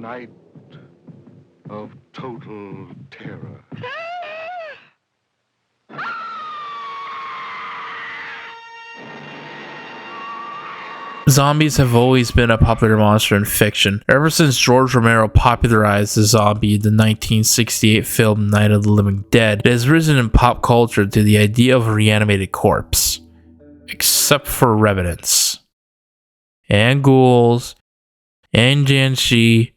night of total terror. Zombies have always been a popular monster in fiction. Ever since George Romero popularized the zombie in the 1968 film Night of the Living Dead, it has risen in pop culture to the idea of a reanimated corpse. Except for revenants. And ghouls. And Janshi.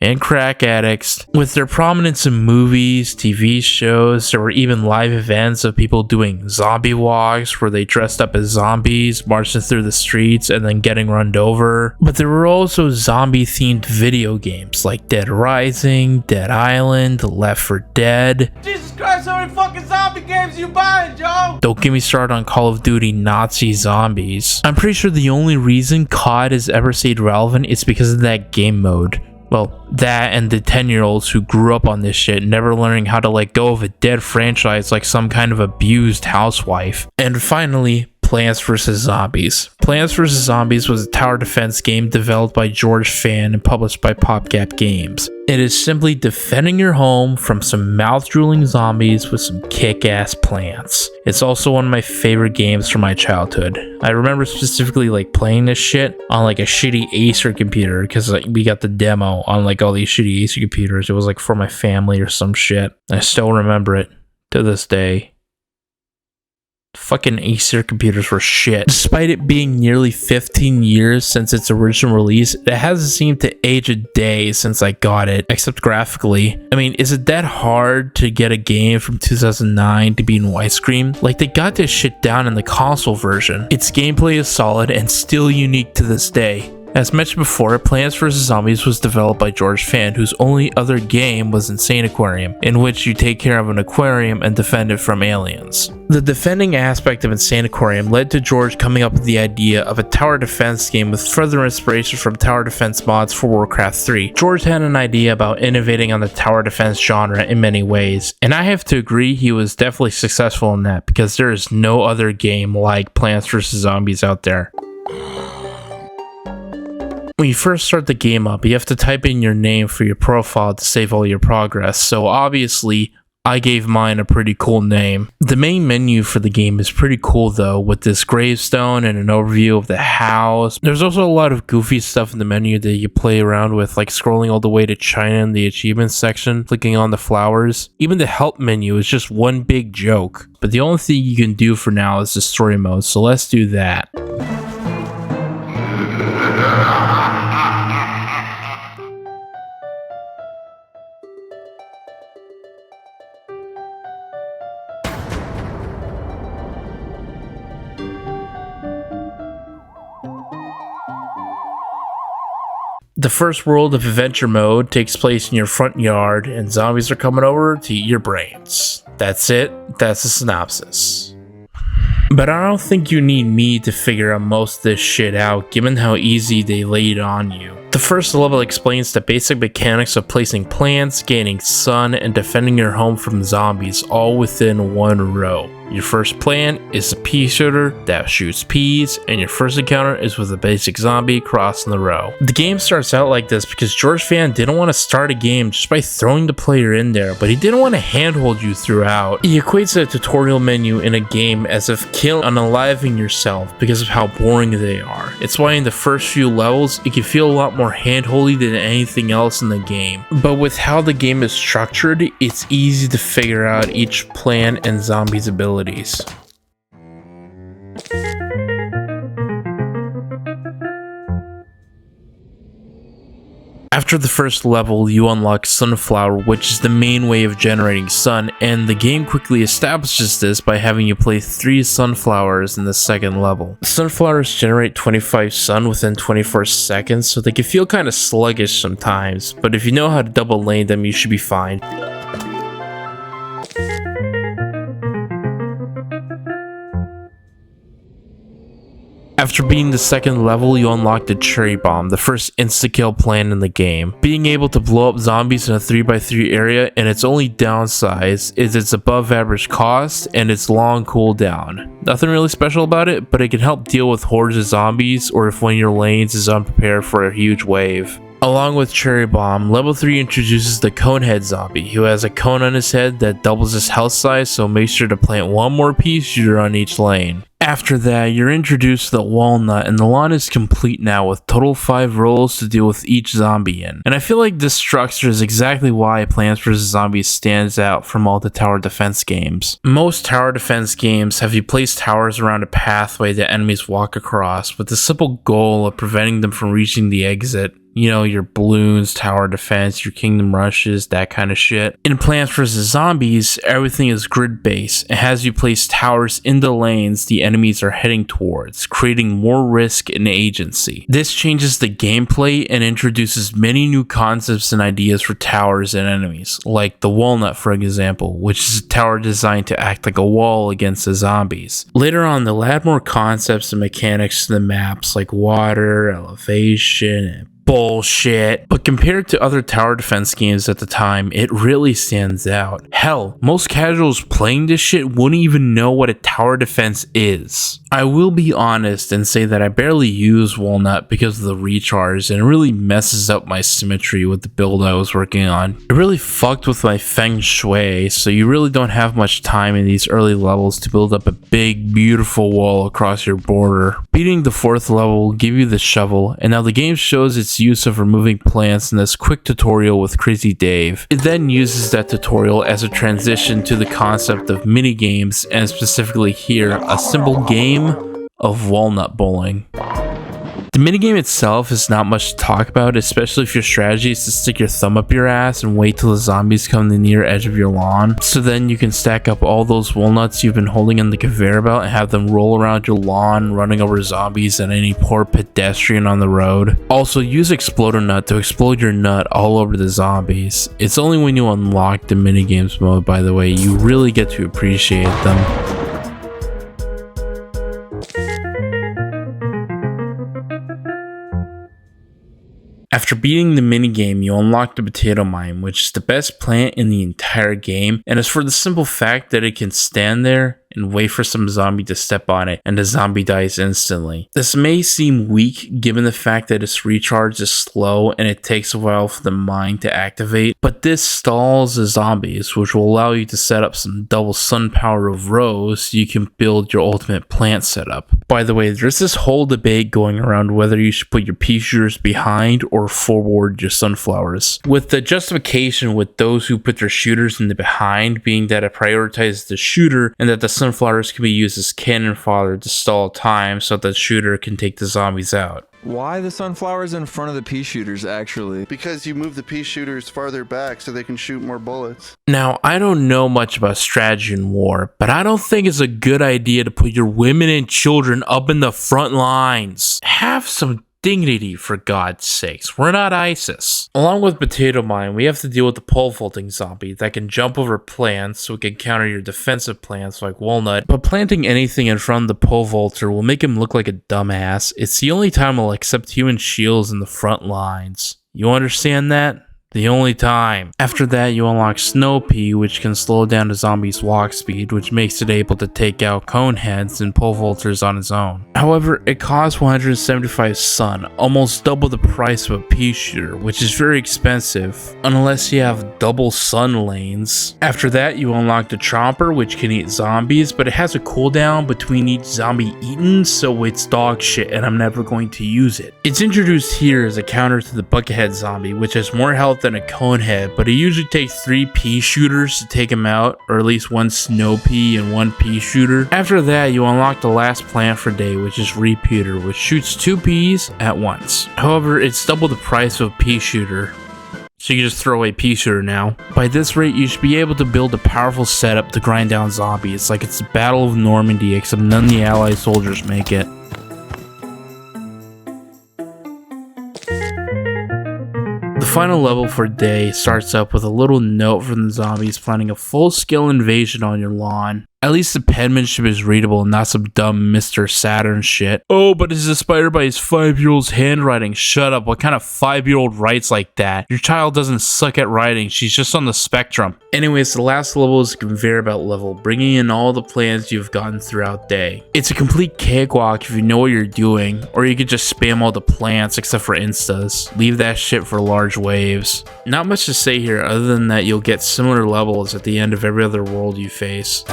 And crack addicts. With their prominence in movies, TV shows, there were even live events of people doing zombie walks where they dressed up as zombies, marching through the streets and then getting run over. But there were also zombie themed video games like Dead Rising, Dead Island, Left 4 Dead. Jesus Christ, how many fucking zombie games you buying, Joe? Don't get me started on Call of Duty Nazi zombies. I'm pretty sure the only reason COD has ever stayed relevant is because of that game mode. Well, that and the 10-year-olds who grew up on this shit, never learning how to let go of a dead franchise like some kind of abused housewife. And finally, Plants vs. Zombies. Plants vs. Zombies was a tower defense game developed by George Fan and published by PopGap Games. It is simply defending your home from some mouth-drooling zombies with some kick-ass plants. It's also one of my favorite games from my childhood. I remember specifically like playing this shit on like a shitty Acer computer because like, we got the demo on like all these shitty Acer computers. It was like for my family or some shit. I still remember it to this day. Fucking Acer computers were shit. Despite it being nearly 15 years since its original release, it hasn't seemed to age a day since I got it, except graphically. I mean, is it that hard to get a game from 2009 to be in widescreen? Like, they got this shit down in the console version. Its gameplay is solid and still unique to this day. As mentioned before, Plants vs. Zombies was developed by George Fan, whose only other game was Insane Aquarium, in which you take care of an aquarium and defend it from aliens. The defending aspect of Insane Aquarium led to George coming up with the idea of a tower defense game with further inspiration from tower defense mods for Warcraft 3. George had an idea about innovating on the tower defense genre in many ways, and I have to agree he was definitely successful in that because there is no other game like Plants vs. Zombies out there. When you first start the game up, you have to type in your name for your profile to save all your progress, so obviously, I gave mine a pretty cool name. The main menu for the game is pretty cool though, with this gravestone and an overview of the house. There's also a lot of goofy stuff in the menu that you play around with, like scrolling all the way to China in the achievements section, clicking on the flowers. Even the help menu is just one big joke. But the only thing you can do for now is the story mode, so let's do that. The first world of adventure mode takes place in your front yard and zombies are coming over to eat your brains. That's it, that's the synopsis. But I don't think you need me to figure out most of this shit out given how easy they laid on you. The first level explains the basic mechanics of placing plants, gaining sun, and defending your home from zombies all within one row. Your first plant is a pea shooter that shoots peas, and your first encounter is with a basic zombie crossing the row. The game starts out like this because George Fan didn't want to start a game just by throwing the player in there, but he didn't want to handhold you throughout. He equates a tutorial menu in a game as if killing and unaliving yourself because of how boring they are. It's why in the first few levels, it can feel a lot more handholdy than anything else in the game. But with how the game is structured, it's easy to figure out each plant and zombie's abilities. After the first level, you unlock Sunflower, which is the main way of generating sun, and the game quickly establishes this by having you place 3 sunflowers in the second level. Sunflowers generate 25 sun within 24 seconds, so they can feel kind of sluggish sometimes, but if you know how to double lane them, you should be fine. After beating the second level, you unlock the Cherry Bomb, the first insta-kill plan in the game. Being able to blow up zombies in a 3x3 area, and its only downside is its above average cost and its long cooldown. Nothing really special about it, but it can help deal with hordes of zombies or if one of your lanes is unprepared for a huge wave. Along with Cherry Bomb, level 3 introduces the Conehead Zombie, who has a cone on his head that doubles his health size, so make sure to plant one more pea shooter on each lane. After that, you're introduced to the Walnut, and the lawn is complete now with total 5 roles to deal with each zombie in. And I feel like this structure is exactly why Plants vs. Zombies stands out from all the tower defense games. Most tower defense games have you place towers around a pathway that enemies walk across, with the simple goal of preventing them from reaching the exit. You know, your balloons, tower defense, your kingdom rushes, that kind of shit. In Plants vs. Zombies, everything is grid-based. It has you place towers in the lanes the enemies are heading towards, creating more risk and agency. This changes the gameplay and introduces many new concepts and ideas for towers and enemies, like the Walnut for example, which is a tower designed to act like a wall against the zombies. Later on, they'll add more concepts and mechanics to the maps, like water, elevation, and bullshit. But compared to other tower defense games at the time, it really stands out. Hell, most casuals playing this shit wouldn't even know what a tower defense is. I will be honest and say that I barely use Walnut because of the recharge, and it really messes up my symmetry with the build I was working on. It really fucked with my feng shui, so you really don't have much time in these early levels to build up a big, beautiful wall across your border. Beating the 4th level will give you the shovel, and now the game shows its use of removing plants in this quick tutorial with Crazy Dave. It then uses that tutorial as a transition to the concept of minigames, and specifically here, a simple game of walnut bowling. The minigame itself is not much to talk about, especially if your strategy is to stick your thumb up your ass and wait till the zombies come to the near edge of your lawn. So then you can stack up all those walnuts you've been holding on the conveyor belt and have them roll around your lawn, running over zombies and any poor pedestrian on the road. Also, use Explodo-Nut to explode your nut all over the zombies. It's only when you unlock the minigames mode, by the way, you really get to appreciate them. After beating the minigame, you unlock the potato mine, which is the best plant in the entire game, and it's for the simple fact that it can stand there and wait for some zombie to step on it, and the zombie dies instantly. This may seem weak given the fact that its recharge is slow and it takes a while for the mine to activate, but this stalls the zombies, which will allow you to set up some double sun power of rows so you can build your ultimate plant setup. By the way, there's this whole debate going around whether you should put your pea shooters behind or forward your sunflowers, with the justification with those who put their shooters in the behind being that it prioritizes the shooter and that the sunflowers can be used as cannon fodder to stall time so that the shooter can take the zombies out. Why the sunflowers in front of the pea shooters, actually? Because you move the pea shooters farther back so they can shoot more bullets. Now, I don't know much about strategy in war, but I don't think it's a good idea to put your women and children up in the front lines. Have some dignity, for God's sakes. We're not ISIS. Along with Potato Mine, we have to deal with the pole vaulting zombie that can jump over plants so it can counter your defensive plants like Walnut, but planting anything in front of the pole vaulter will make him look like a dumbass. It's the only time he'll accept human shields in the front lines. You understand that? The only time. After that, you unlock Snow Pea, which can slow down the zombie's walk speed, which makes it able to take out cone heads and pole vaulters on its own. However, it costs 175 sun, almost double the price of a pea shooter, which is very expensive, unless you have double sun lanes. After that, you unlock the Chomper, which can eat zombies, but it has a cooldown between each zombie eaten, so it's dog shit and I'm never going to use it. It's introduced here as a counter to the Buckethead zombie, which has more health than a Conehead, but it usually takes 3 pea shooters to take him out, or at least 1 Snow Pea and 1 pea shooter. After that, you unlock the last plant for day, which is Repeater, which shoots 2 peas at once. However, it's double the price of a pea shooter, so you just throw away pea shooter now. By this rate, you should be able to build a powerful setup to grind down zombies, like it's the Battle of Normandy, except none of the Allied soldiers make it. The final level for day starts up with a little note from the zombies planning a full-scale invasion on your lawn. At least the penmanship is readable and not some dumb Mr. Saturn shit. Oh, but it's inspired by his 5-year-old's handwriting. Shut up, what kind of 5-year-old writes like that? Your child doesn't suck at writing, she's just on the spectrum. Anyways, the last level is a conveyor belt level, bringing in all the plants you've gotten throughout day. It's a complete cakewalk if you know what you're doing, or you could just spam all the plants except for instas. Leave that shit for large waves. Not much to say here other than that you'll get similar levels at the end of every other world you face.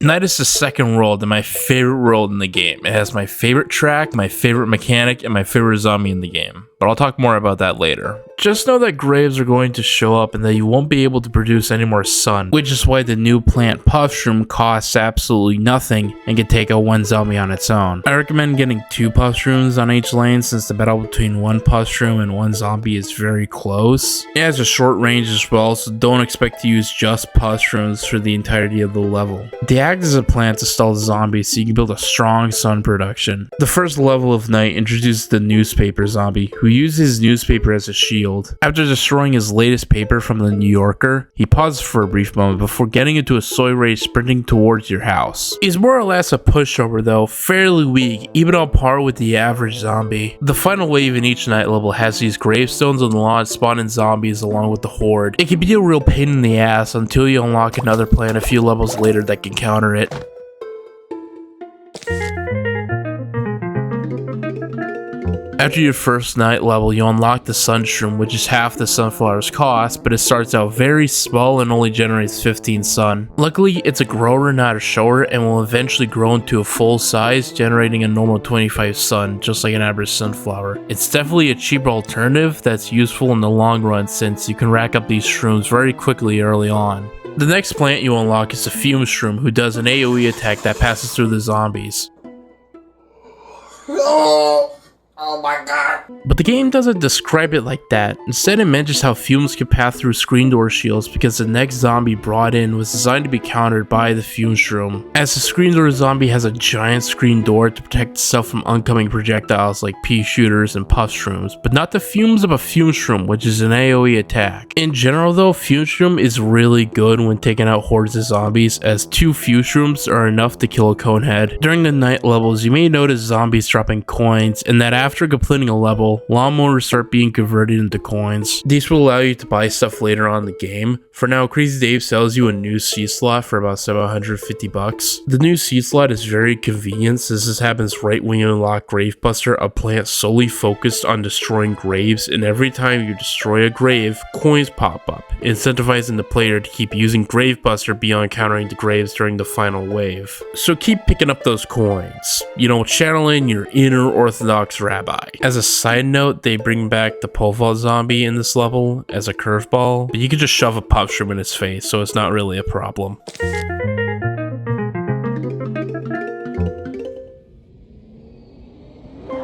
Night is the second world and my favorite world in the game. It has my favorite track, my favorite mechanic, and my favorite zombie in the game. But I'll talk more about that later. Just know that graves are going to show up and that you won't be able to produce any more sun, which is why the new plant Puffshroom costs absolutely nothing and can take out one zombie on its own. I recommend getting 2 Puffshrooms on each lane since the battle between 1 Puffshroom and 1 zombie is very close. It has a short range as well, so don't expect to use just Puffshrooms for the entirety of the level. They act as a plant to stall zombies so you can build a strong sun production. The first level of Night introduces the newspaper zombie, who uses his newspaper as a shield. After destroying his latest paper from the New Yorker, he pauses for a brief moment before getting into a soy race sprinting towards your house. He's more or less a pushover though, fairly weak, even on par with the average zombie. The final wave in each Night level has these gravestones on the lawn spawning zombies along with the horde. It can be a real pain in the ass until you unlock another plant a few levels later that can counter it. After your first Night level, you unlock the Sunshroom, which is half the sunflower's cost, but it starts out very small and only generates 15 sun. Luckily, it's a grower, not a shower, and will eventually grow into a full size, generating a normal 25 sun, just like an average sunflower. It's definitely a cheaper alternative that's useful in the long run since you can rack up these shrooms very quickly early on. The next plant you unlock is the Fume Shroom, who does an AoE attack that passes through the zombies. Oh my god. But the game doesn't describe it like that. Instead, it mentions how fumes can pass through screen door shields because the next zombie brought in was designed to be countered by the Fume Shroom. As the screen door zombie has a giant screen door to protect itself from oncoming projectiles like pea shooters and puff shrooms, but not the fumes of a Fume Shroom, which is an AoE attack. In general though, Fume Shroom is really good when taking out hordes of zombies, as 2 Fume Shrooms are enough to kill a conehead. During the Night levels, you may notice zombies dropping coins, and that after completing a level, lawnmowers start being converted into coins. These will allow you to buy stuff later on in the game. For now, Crazy Dave sells you a new seed slot for about 750 bucks. The new seed slot is very convenient since this happens right when you unlock Gravebuster, a plant solely focused on destroying graves, and every time you destroy a grave, coins pop up, incentivizing the player to keep using Gravebuster beyond countering the graves during the final wave. So keep picking up those coins, you know, channeling your inner orthodox rabbi. As a side note, they bring back the pole vault zombie in this level as a curveball, but you can just shove a pop shroom in his face, so it's not really a problem.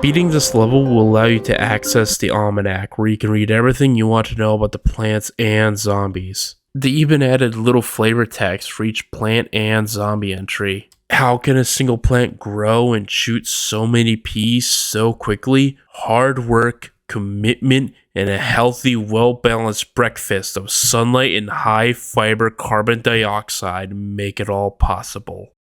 Beating this level will allow you to access the almanac, where you can read everything you want to know about the plants and zombies. They even added little flavor text for each plant and zombie entry. How can a single plant grow and shoot so many peas so quickly? Hard work, commitment, and a healthy, well-balanced breakfast of sunlight and high-fiber carbon dioxide make it all possible.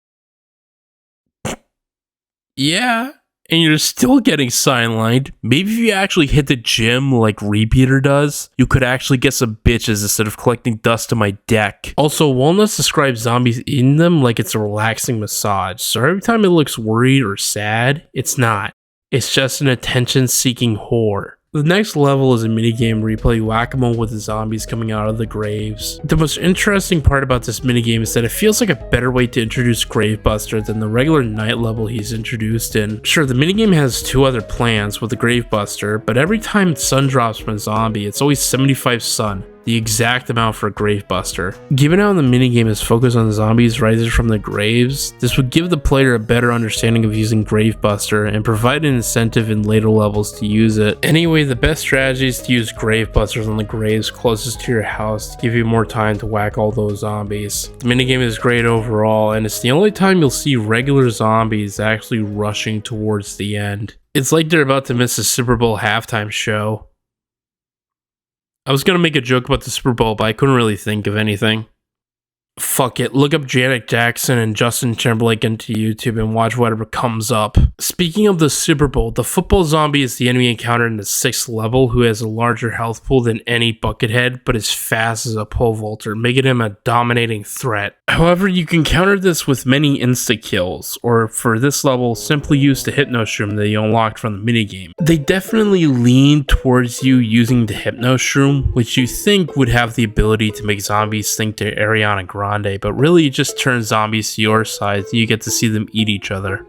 Yeah, and you're still getting sidelined. Maybe if you actually hit the gym like Repeater does, you could actually get some bitches instead of collecting dust to my deck. Also, Walnuts describes zombies eating them like it's a relaxing massage, so every time it looks worried or sad, it's not. It's just an attention-seeking whore. The next level is a minigame where you play whack-a-mole with the zombies coming out of the graves. The most interesting part about this minigame is that it feels like a better way to introduce Gravebuster than the regular Night level he's introduced in. Sure, the minigame has 2 other plans with the Gravebuster, but every time sun drops from a zombie, it's always 75 sun. the exact amount for Gravebuster. Given how the minigame is focused on zombies rising from the graves, this would give the player a better understanding of using Gravebuster and provide an incentive in later levels to use it. Anyway, the best strategy is to use Gravebusters on the graves closest to your house to give you more time to whack all those zombies. The minigame is great overall, and it's the only time you'll see regular zombies actually rushing towards the end. It's like they're about to miss a Super Bowl halftime show. I was gonna make a joke about the Super Bowl, but I couldn't really think of anything. Fuck it, look up Janet Jackson and Justin Timberlake into YouTube and watch whatever comes up. Speaking of the Super Bowl, the football zombie is the enemy encountered in the 6th level who has a larger health pool than any Buckethead, but is fast as a pole vaulter, making him a dominating threat. However, you can counter this with many insta-kills, or for this level, simply use the Hypnoshroom that you unlocked from the minigame. They definitely lean towards you using the Hypnoshroom, which you think would have the ability to make zombies think they're Ariana Grande, but really it just turns zombies to your side so you get to see them eat each other.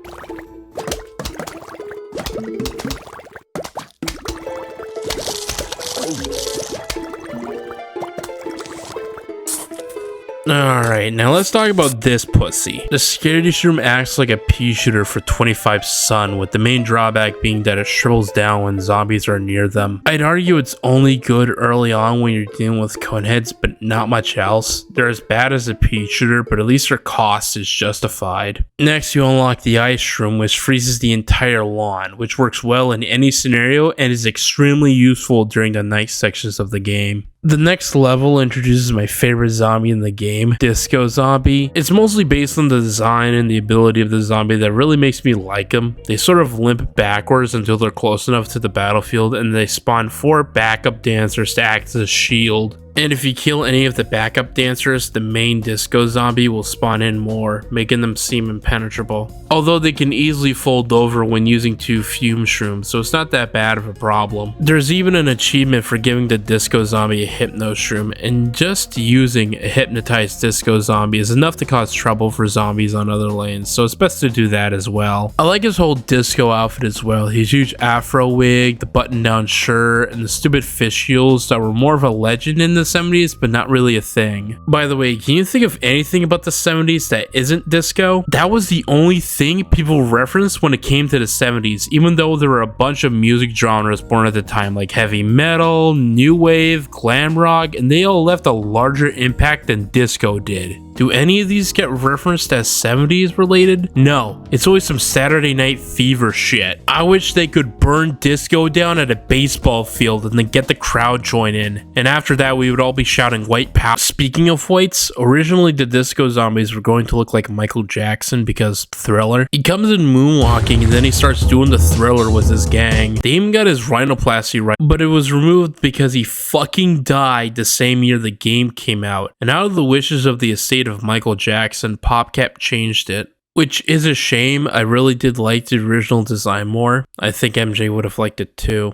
Alright, now let's talk about this pussy. The Scaredy Shroom acts like a pea shooter for 25 Sun, with the main drawback being that it shrivels down when zombies are near them. I'd argue it's only good early on when you're dealing with coneheads, but not much else. They're as bad as a pea shooter, but at least their cost is justified. Next, you unlock the Ice Shroom, which freezes the entire lawn, which works well in any scenario and is extremely useful during the night sections of the game. The next level introduces my favorite zombie in the game, Disco Zombie. It's mostly based on the design and the ability of the zombie that really makes me like them. They sort of limp backwards until they're close enough to the battlefield, and they spawn 4 backup dancers to act as a shield. And if you kill any of the backup dancers, the main Disco Zombie will spawn in more, making them seem impenetrable. Although they can easily fold over when using 2 Fume Shrooms, so it's not that bad of a problem. There's even an achievement for giving the Disco Zombie a Hypno Shroom, and just using a hypnotized Disco Zombie is enough to cause trouble for zombies on other lanes, so it's best to do that as well. I like his whole disco outfit as well. His huge afro wig, the button-down shirt, and the stupid fish shields that were more of a legend in the 70s, but not really a thing. By the way, can you think of anything about the 70s that isn't disco? That was the only thing people referenced when it came to the 70s, even though there were a bunch of music genres born at the time, like heavy metal, new wave, glam rock, and they all left a larger impact than disco did. Do any of these get referenced as 70s related? No, it's always some Saturday Night Fever shit. I wish they could burn disco down at a baseball field and then get the crowd join in, and after that we would all be shouting white power. Speaking of whites, originally the Disco Zombies were going to look like Michael Jackson because Thriller. He comes in moonwalking and then he starts doing the Thriller with his gang. They even got his rhinoplasty right, but it was removed because he fucking died the same year the game came out, and out of the wishes of the estate of Michael Jackson, PopCap changed it. Which is a shame. I really did like the original design more. I think MJ would have liked it too.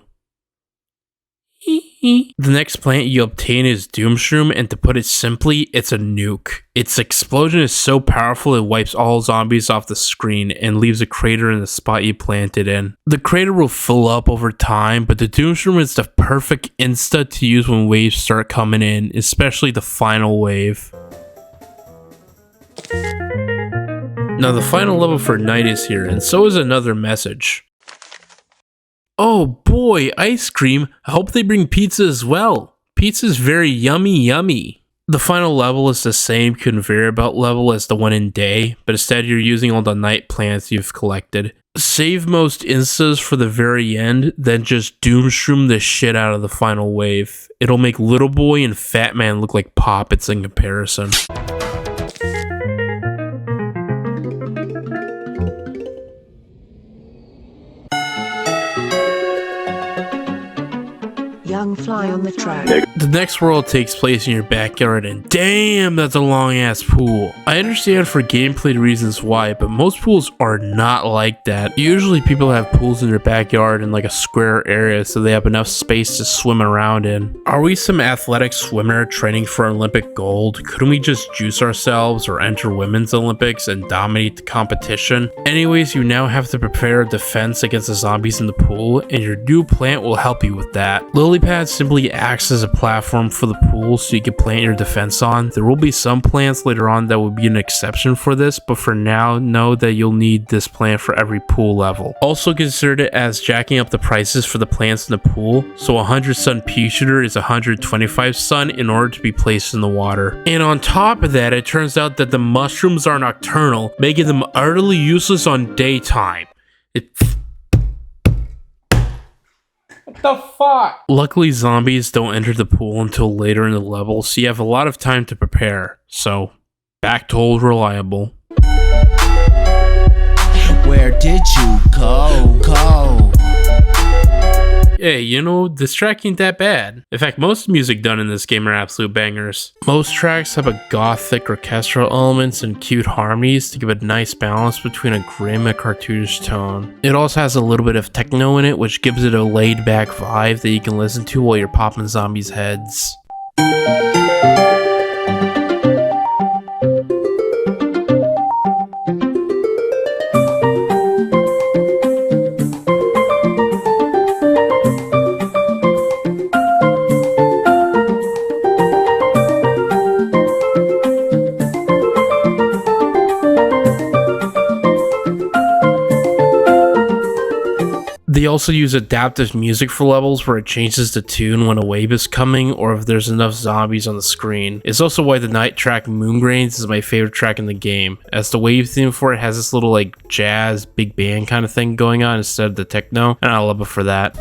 The next plant you obtain is Doomshroom, and to put it simply, it's a nuke. Its explosion is so powerful it wipes all zombies off the screen and leaves a crater in the spot you planted in. The crater will fill up over time, but the Doomshroom is the perfect insta to use when waves start coming in, especially the final wave. Now the final level for night is here, and so is another message. Oh boy, ice cream. I hope they bring pizza as well. Pizza's very yummy. The final level is the same conveyor belt level as the one in day, but instead you're using all the night plants you've collected. Save most instas for the very end, then just Doomshroom the shit out of the final wave. It'll make Little Boy and Fat Man look like poppets in comparison. Young fly on the track. The next world takes place in your backyard, and damn, that's a long ass pool. I understand for gameplay reasons why, but most pools are not like that. Usually people have pools in their backyard in like a square area so they have enough space to swim around in. Are we some athletic swimmer training for Olympic gold? Couldn't we just juice ourselves or enter women's Olympics and dominate the competition? Anyways, you now have to prepare a defense against the zombies in the pool, and your new plant will help you with that. Lily pads simply acts as a platform for the pool so you can plant your defense on. There will be some plants later on that will be an exception for this, but for now, know that you'll need this plant for every pool level. Also consider it as jacking up the prices for the plants in the pool, so 100 sun pea shooter is 125 sun in order to be placed in the water. And on top of that, it turns out that the mushrooms are nocturnal, making them utterly useless on daytime. What the fuck? Luckily, zombies don't enter the pool until later in the level, so you have a lot of time to prepare. So, back to old reliable. Where did you go? Hey, you know, this track ain't that bad. In fact, most music done in this game are absolute bangers. Most tracks have a gothic orchestral elements and cute harmonies to give a nice balance between a grim and cartoonish tone. It also has a little bit of techno in it, which gives it a laid back vibe that you can listen to while you're popping zombies' heads. They also use adaptive music for levels where it changes the tune when a wave is coming or if there's enough zombies on the screen. It's also why the night track Moongrains is my favorite track in the game, as the wave theme for it has this little like jazz big band kind of thing going on instead of the techno, and I love it for that.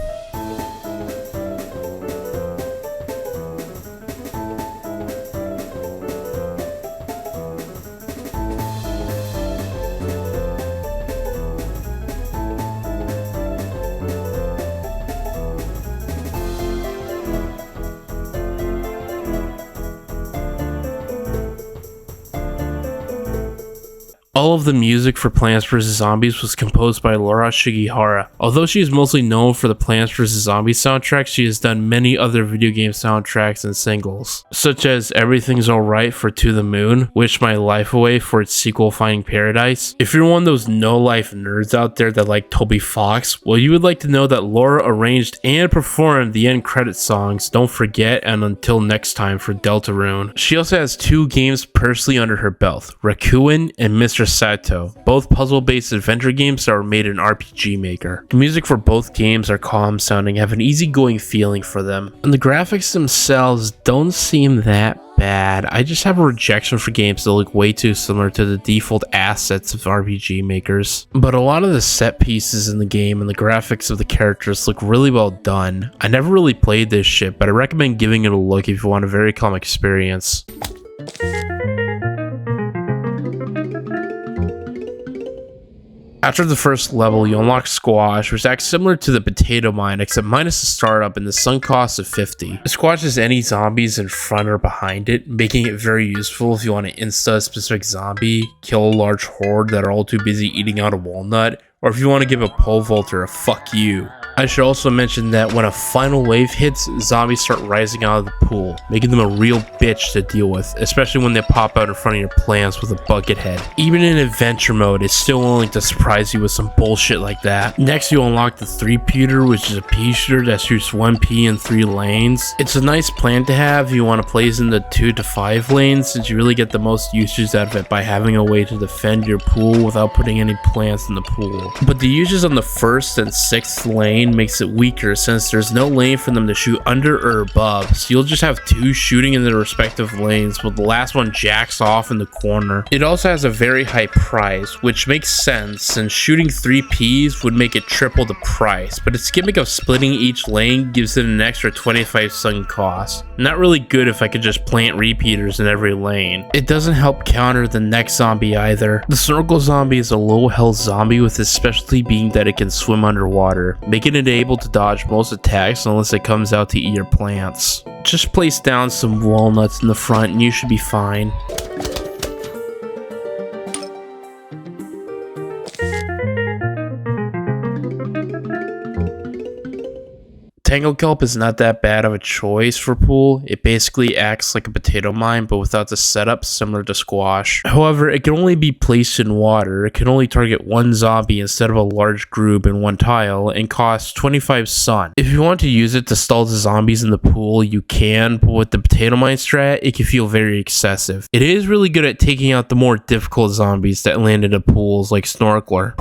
All of the music for Plants vs. Zombies was composed by Laura Shigihara. Although she is mostly known for the Plants vs. Zombies soundtrack, she has done many other video game soundtracks and singles, such as Everything's Alright for To the Moon, Wish My Life Away for its sequel Finding Paradise. If you're one of those no-life nerds out there that like Toby Fox, well, you would like to know that Laura arranged and performed the end credit songs Don't Forget and Until Next Time for Deltarune. She also has 2 games personally under her belt, Rakuen and Mr. Sato, both puzzle-based adventure games that were made in RPG Maker. The music for both games are calm sounding, have an easygoing feeling for them, and the graphics themselves don't seem that bad. I just have a rejection for games that look way too similar to the default assets of RPG makers. But a lot of the set pieces in the game and the graphics of the characters look really well done. I never really played this shit, but I recommend giving it a look if you want a very calm experience. After the first level, you unlock Squash, which acts similar to the potato mine, except minus the startup and the sunk cost of 50. Squash has any zombies in front or behind it, making it very useful if you want to insta a specific zombie, kill a large horde that are all too busy eating out a walnut, or if you want to give a pole vaulter a fuck you. I should also mention that when a final wave hits, zombies start rising out of the pool, making them a real bitch to deal with, especially when they pop out in front of your plants with a bucket head. Even in adventure mode, it's still willing to surprise you with some bullshit like that. Next, you unlock the 3-peater, which is a pea shooter that shoots 1 pea in 3 lanes. It's a nice plant to have if you want to place in the 2 to 5 lanes, since you really get the most usage out of it by having a way to defend your pool without putting any plants in the pool. But the usage on the 1st and 6th lane makes it weaker since there's no lane for them to shoot under or above, so you'll just have 2 shooting in their respective lanes, while the last one jacks off in the corner. It also has a very high price, which makes sense since shooting 3 Ps would make it triple the price, but its gimmick of splitting each lane gives it an extra 25 sunk cost. Not really good if I could just plant repeaters in every lane. It doesn't help counter the next zombie either. The snorkel zombie is a low health zombie with its specialty being that it can swim underwater, making it able to dodge most attacks unless it comes out to eat your plants. Just place down some walnuts in the front and you should be fine. Tangle Kelp is not that bad of a choice for pool. It basically acts like a potato mine, but without the setup similar to squash. However, it can only be placed in water. It can only target one zombie instead of a large group in one tile, and costs 25 sun. If you want to use it to stall the zombies in the pool, you can, but with the potato mine strat, it can feel very excessive. It is really good at taking out the more difficult zombies that land into pools like Snorkeler.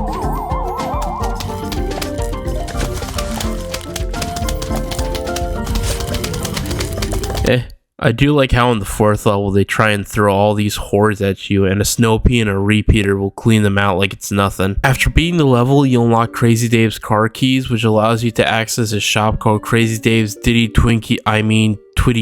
I do like how in the 4th level they try and throw all these hordes at you, and a snow pea and a repeater will clean them out like it's nothing. After beating the level, you unlock Crazy Dave's car keys, which allows you to access a shop called Crazy Dave's Twitty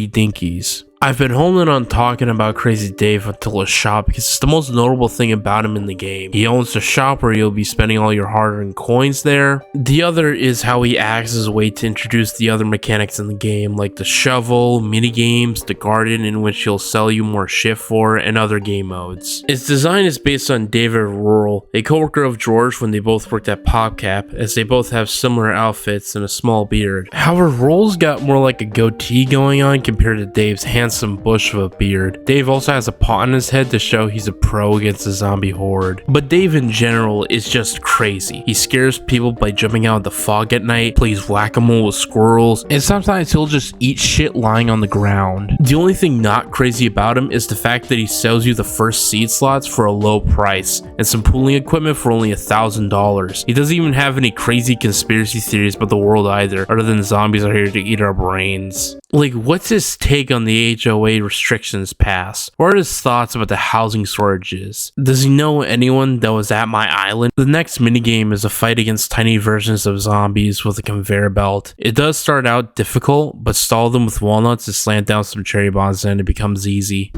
Dinkies. I've been holding on talking about Crazy Dave until a shop because it's the most notable thing about him in the game. He owns a shop where you'll be spending all your hard-earned coins there. The other is how he acts as a way to introduce the other mechanics in the game, like the shovel, minigames, the garden in which he'll sell you more shit for, and other game modes. Its design is based on David Rural, a co-worker of George when they both worked at PopCap, as they both have similar outfits and a small beard. However, Rule's got more like a goatee going on compared to Dave's handsome bush of a beard. Dave also has a pot on his head to show he's a pro against the zombie horde. But Dave in general is just crazy. He scares people by jumping out of the fog at night, plays whack-a-mole with squirrels, and sometimes he'll just eat shit lying on the ground. The only thing not crazy about him is the fact that he sells you the first seed slots for a low price and some pooling equipment for only $1,000. He doesn't even have any crazy conspiracy theories about the world either, other than zombies are here to eat our brains. Like, what's his take on the HOA restrictions passed? What are his thoughts about the housing shortages? Does he know anyone that was at my island? The next minigame is a fight against tiny versions of zombies with a conveyor belt. It does start out difficult, but stall them with walnuts and slant down some cherry bombs and it becomes easy.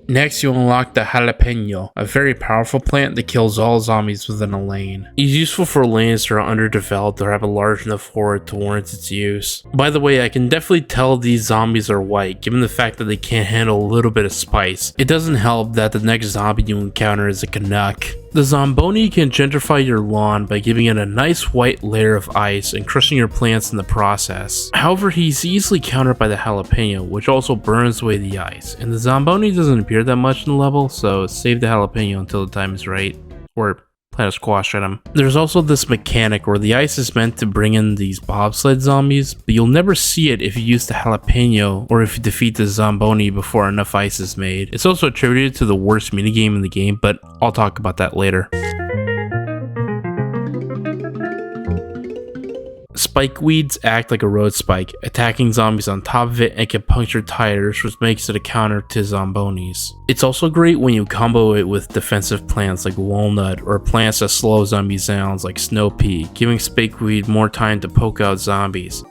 Next, you unlock the jalapeno, a very powerful plant that kills all zombies within a lane. It's useful for lanes that are underdeveloped or have a large enough horde to warrant its use. By the way, I can definitely tell these zombies are white, given the fact that they can't handle a little bit of spice. It doesn't help that the next zombie you encounter is a Canuck. The Zomboni can gentrify your lawn by giving it a nice white layer of ice and crushing your plants in the process. However, he's easily countered by the jalapeno, which also burns away the ice, and the Zomboni doesn't appear that much in the level, so save the jalapeno until the time is right, or plant a squash at him. There's also this mechanic where the ice is meant to bring in these bobsled zombies, but you'll never see it if you use the jalapeno or if you defeat the Zomboni before enough ice is made. It's also attributed to the worst minigame in the game, but I'll talk about that later. Spike weeds act like a road spike, attacking zombies on top of it and can puncture tires, which makes it a counter to zombonis. It's also great when you combo it with defensive plants like walnut or plants that slow zombies down like snow pea, giving spikeweed more time to poke out zombies.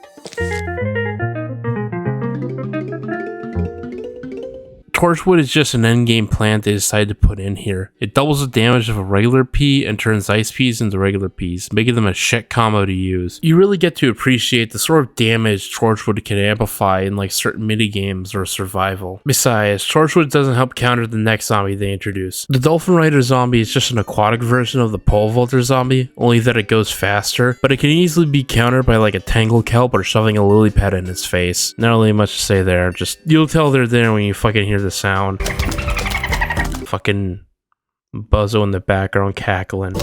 Torchwood is just an endgame plant they decided to put in here. It doubles the damage of a regular pea and turns ice peas into regular peas, making them a shit combo to use. You really get to appreciate the sort of damage Torchwood can amplify in like certain minigames or survival. Besides, Torchwood doesn't help counter the next zombie they introduce. The Dolphin Rider zombie is just an aquatic version of the pole vaulter zombie, only that it goes faster, but it can easily be countered by like a Tangle Kelp or shoving a lily pad in its face. Not really much to say there, just you'll tell they're there when you fucking hear the sound. Fucking Buzzo in the background cackling.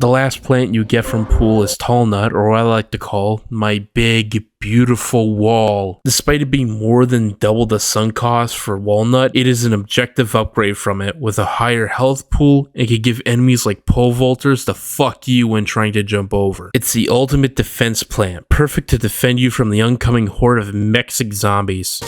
The last plant you get from Pool is Tall Nut, or what I like to call my big, beautiful wall. Despite it being more than double the sunk cost for Walnut, it is an objective upgrade from it. With a higher health pool, it can give enemies like pole vaulters the fuck you when trying to jump over. It's the ultimate defense plant, perfect to defend you from the oncoming horde of Mexican zombies.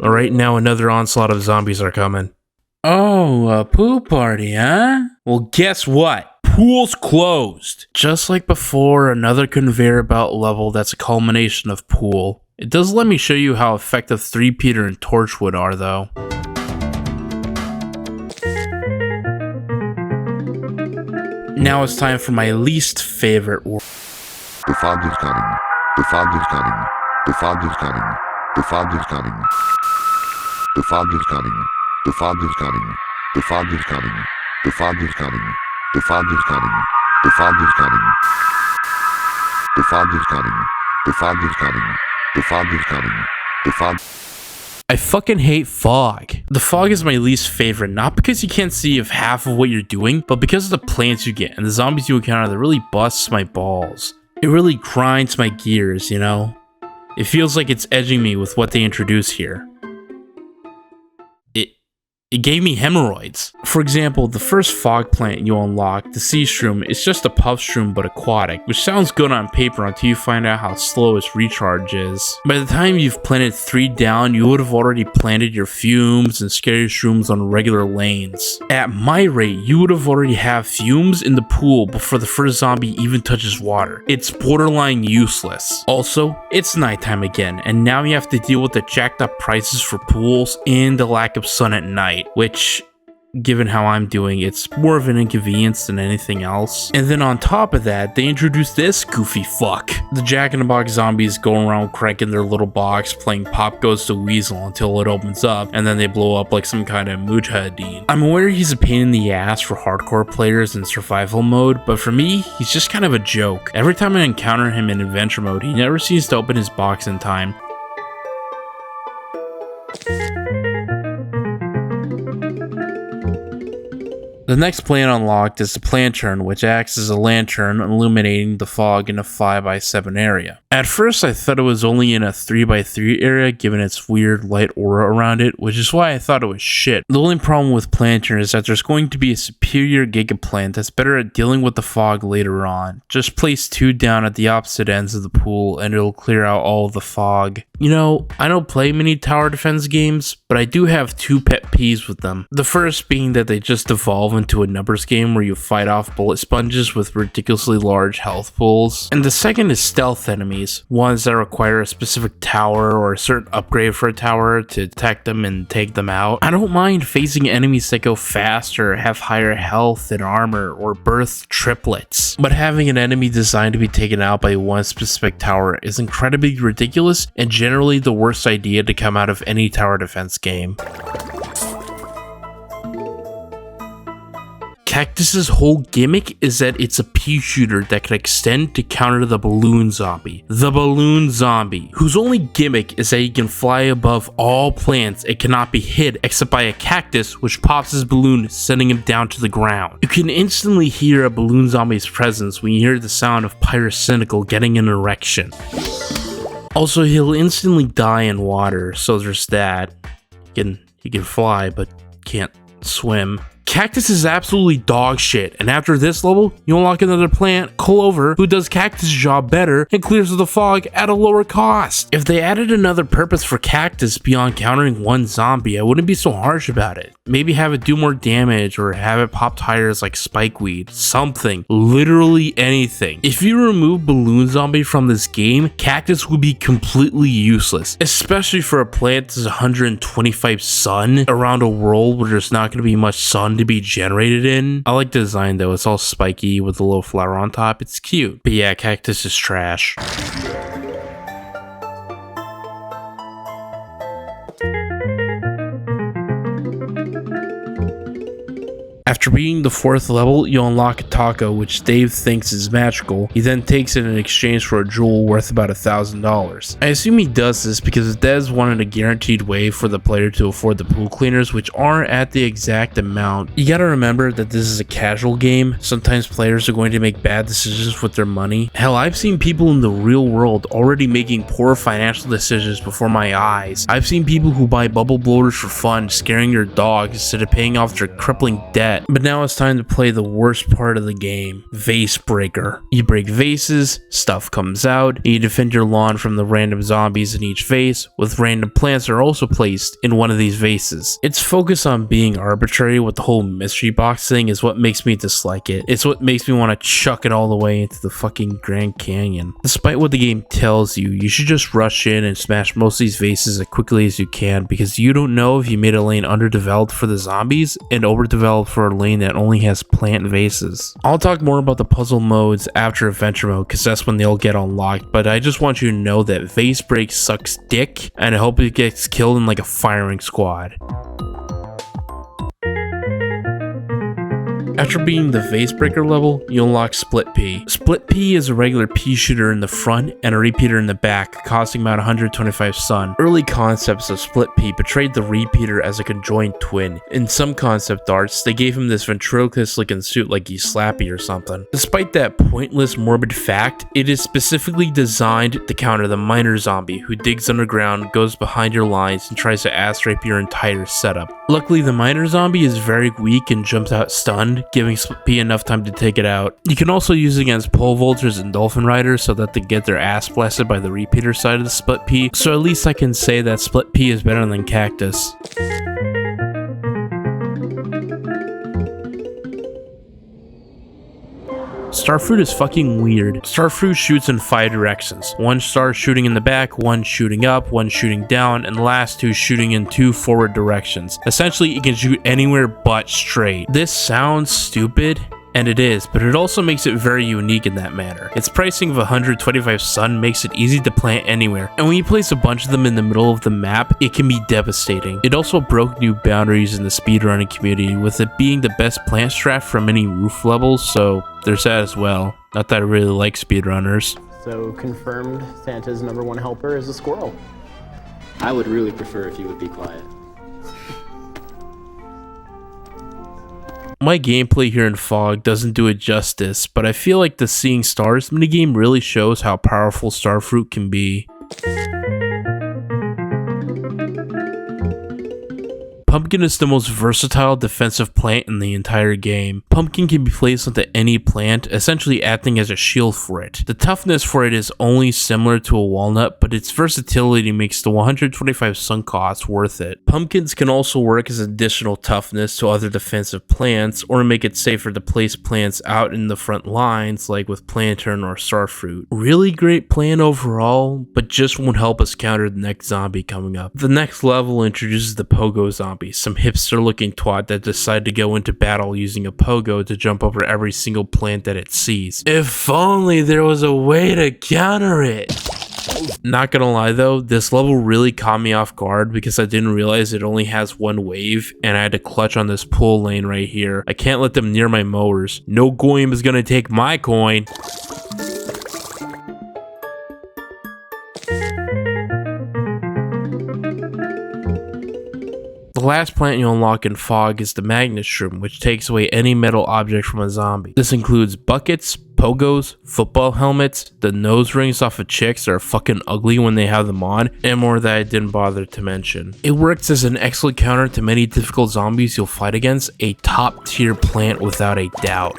Alright, now another onslaught of zombies are coming. Oh, a poo party, huh? Well, guess what? pool's closed. Just like before, another conveyor belt level that's a culmination of pool. It does let me show you how effective 3-peater and Torchwood are though. Now it's time for my least favorite world. The fog is coming. The fog is coming. The fog is coming. The fog is coming. The fog is coming. The fog is coming. The fog is coming. The fog is coming. The fog is coming. The fog is coming. The fog is coming. The fog is coming. The fog is coming. The fog. I fucking hate fog. The fog is my least favorite, not because you can't see of half of what you're doing, but because of the plants you get and the zombies you encounter that really busts my balls. It really grinds my gears, you know? It feels like it's edging me with what they introduce here. It gave me hemorrhoids. For example, the first fog plant you unlock, the sea shroom, is just a puff shroom but aquatic, which sounds good on paper until you find out how slow its recharge is. By the time you've planted 3 down, you would have already planted your fumes and scary shrooms on regular lanes. At my rate, you would have already have fumes in the pool before the first zombie even touches water. It's borderline useless. Also, it's nighttime again, and now you have to deal with the jacked up prices for pools and the lack of sun at night. Which, given how I'm doing, it's more of an inconvenience than anything else. And then on top of that, they introduced this goofy fuck. The Jack-in-the-Box zombies go around cranking their little box, playing Pop Goes to Weasel until it opens up, and then they blow up like some kind of mujahideen. I'm aware he's a pain in the ass for hardcore players in survival mode, but for me, he's just kind of a joke. Every time I encounter him in adventure mode, he never seems to open his box in time. The next plant unlocked is the Plantern, which acts as a lantern illuminating the fog in a 5x7 area. At first I thought it was only in a 3x3 area given its weird light aura around it, which is why I thought it was shit. The only problem with Plantern is that there's going to be a superior gigaplant that's better at dealing with the fog later on. Just place 2 down at the opposite ends of the pool and it'll clear out all of the fog. You know, I don't play many tower defense games, but I do have 2 pet peeves with them. The first being that they just evolve into a numbers game where you fight off bullet sponges with ridiculously large health pools. And the second is stealth enemies, ones that require a specific tower or a certain upgrade for a tower to attack them and take them out. I don't mind facing enemies that go faster, have higher health and armor, or birth triplets, but having an enemy designed to be taken out by one specific tower is incredibly ridiculous and generally the worst idea to come out of any tower defense game. Cactus's whole gimmick is that it's a pea shooter that can extend to counter the balloon zombie. The balloon zombie, whose only gimmick is that he can fly above all plants and cannot be hit except by a cactus which pops his balloon, sending him down to the ground. You can instantly hear a balloon zombie's presence when you hear the sound of Pyrocynical getting an erection. Also, he'll instantly die in water, so there's that. He can fly, but can't swim. Cactus is absolutely dog shit, and after this level, you unlock another plant, Clover, who does Cactus' job better and clears the fog at a lower cost. If they added another purpose for Cactus beyond countering one zombie, I wouldn't be so harsh about it. Maybe have it do more damage or have it pop tires like Spikeweed. Something. Literally anything. If you remove Balloon Zombie from this game, Cactus would be completely useless, especially for a plant that's 125 sun around a world where there's not going to be much sun to be generated in. I like the design though, it's all spiky with a little flower on top, it's cute. But yeah, Cactus is trash. After beating the 4th level, you unlock a taco, which Dave thinks is magical. He then takes it in exchange for a jewel worth about $1,000. I assume he does this because Dez wanted a guaranteed way for the player to afford the pool cleaners, which aren't at the exact amount. You gotta remember that this is a casual game. Sometimes players are going to make bad decisions with their money. Hell, I've seen people in the real world already making poor financial decisions before my eyes. I've seen people who buy bubble blowers for fun, scaring your dog instead of paying off their crippling debt. But now it's time to play the worst part of the game, Vase Breaker. You break vases, stuff comes out, and you defend your lawn from the random zombies in each vase, with random plants that are also placed in one of these vases. Its focus on being arbitrary with the whole mystery box thing is what makes me dislike it. It's what makes me want to chuck it all the way into the fucking Grand Canyon. Despite what the game tells you, you should just rush in and smash most of these vases as quickly as you can, because you don't know if you made a lane underdeveloped for the zombies and overdeveloped for a lane that only has plant vases. I'll talk more about the puzzle modes after adventure mode, because that's when they'll get unlocked, but I just want you to know that Vase Break sucks dick, and I hope it gets killed in like a firing squad. After beating the Vase Breaker level, you unlock Split P. Split P is a regular pea shooter in the front and a repeater in the back, costing about 125 sun. Early concepts of Split P portrayed the repeater as a conjoined twin. In some concept arts, they gave him this ventriloquist-looking suit like he's Slappy or something. Despite that pointless, morbid fact, it is specifically designed to counter the miner zombie who digs underground, goes behind your lines, and tries to ass rape your entire setup. Luckily, the miner zombie is very weak and jumps out stunned, giving Split P enough time to take it out. You can also use it against pole vaulters and dolphin riders so that they get their ass blasted by the repeater side of the Split P, so at least I can say that Split P is better than Cactus. Starfruit is fucking weird. Starfruit shoots in 5 directions. One star shooting in the back, one shooting up, one shooting down, and the last 2 shooting in 2 forward directions. Essentially, it can shoot anywhere but straight. This sounds stupid, and it is, but it also makes it very unique in that manner. Its pricing of 125 sun makes it easy to plant anywhere, and when you place a bunch of them in the middle of the map, it can be devastating. It also broke new boundaries in the speedrunning community, with it being the best plant strat for many roof levels, so there's that as well. Not that I really like speedrunners. So confirmed, Santa's #1 helper is a squirrel. I would really prefer if you would be quiet. My gameplay here in Fog doesn't do it justice, but I feel like the Seeing Stars minigame really shows how powerful Starfruit can be. Pumpkin is the most versatile defensive plant in the entire game. Pumpkin can be placed onto any plant, essentially acting as a shield for it. The toughness for it is only similar to a walnut, but its versatility makes the 125 sun cost worth it. Pumpkins can also work as additional toughness to other defensive plants, or make it safer to place plants out in the front lines, like with Planturn or Starfruit. Really great plan overall, but just won't help us counter the next zombie coming up. The next level introduces the Pogo Zombie, some hipster looking twat that decided to go into battle using a pogo to jump over every single plant that it sees. If only there was a way to counter it. Not gonna lie though, this level really caught me off guard because I didn't realize it only has 1 wave and I had to clutch on this pull lane right here. I can't let them near my mowers. No goyim is gonna take my coin. The last plant you unlock in Fog is the Magnet Shroom, which takes away any metal object from a zombie. This includes buckets, pogos, football helmets, the nose rings off of chicks that are fucking ugly when they have them on, and more that I didn't bother to mention. It works as an excellent counter to many difficult zombies you'll fight against, a top tier plant without a doubt.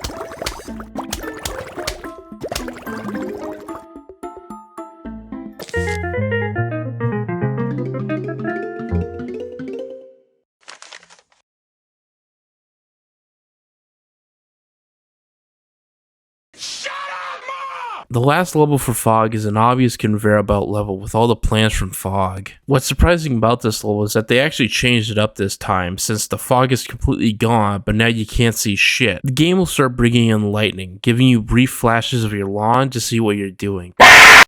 The last level for Fog is an obvious conveyor belt level with all the plants from Fog. What's surprising about this level is that they actually changed it up this time, since the fog is completely gone, but now you can't see shit. The game will start bringing in lightning, giving you brief flashes of your lawn to see what you're doing.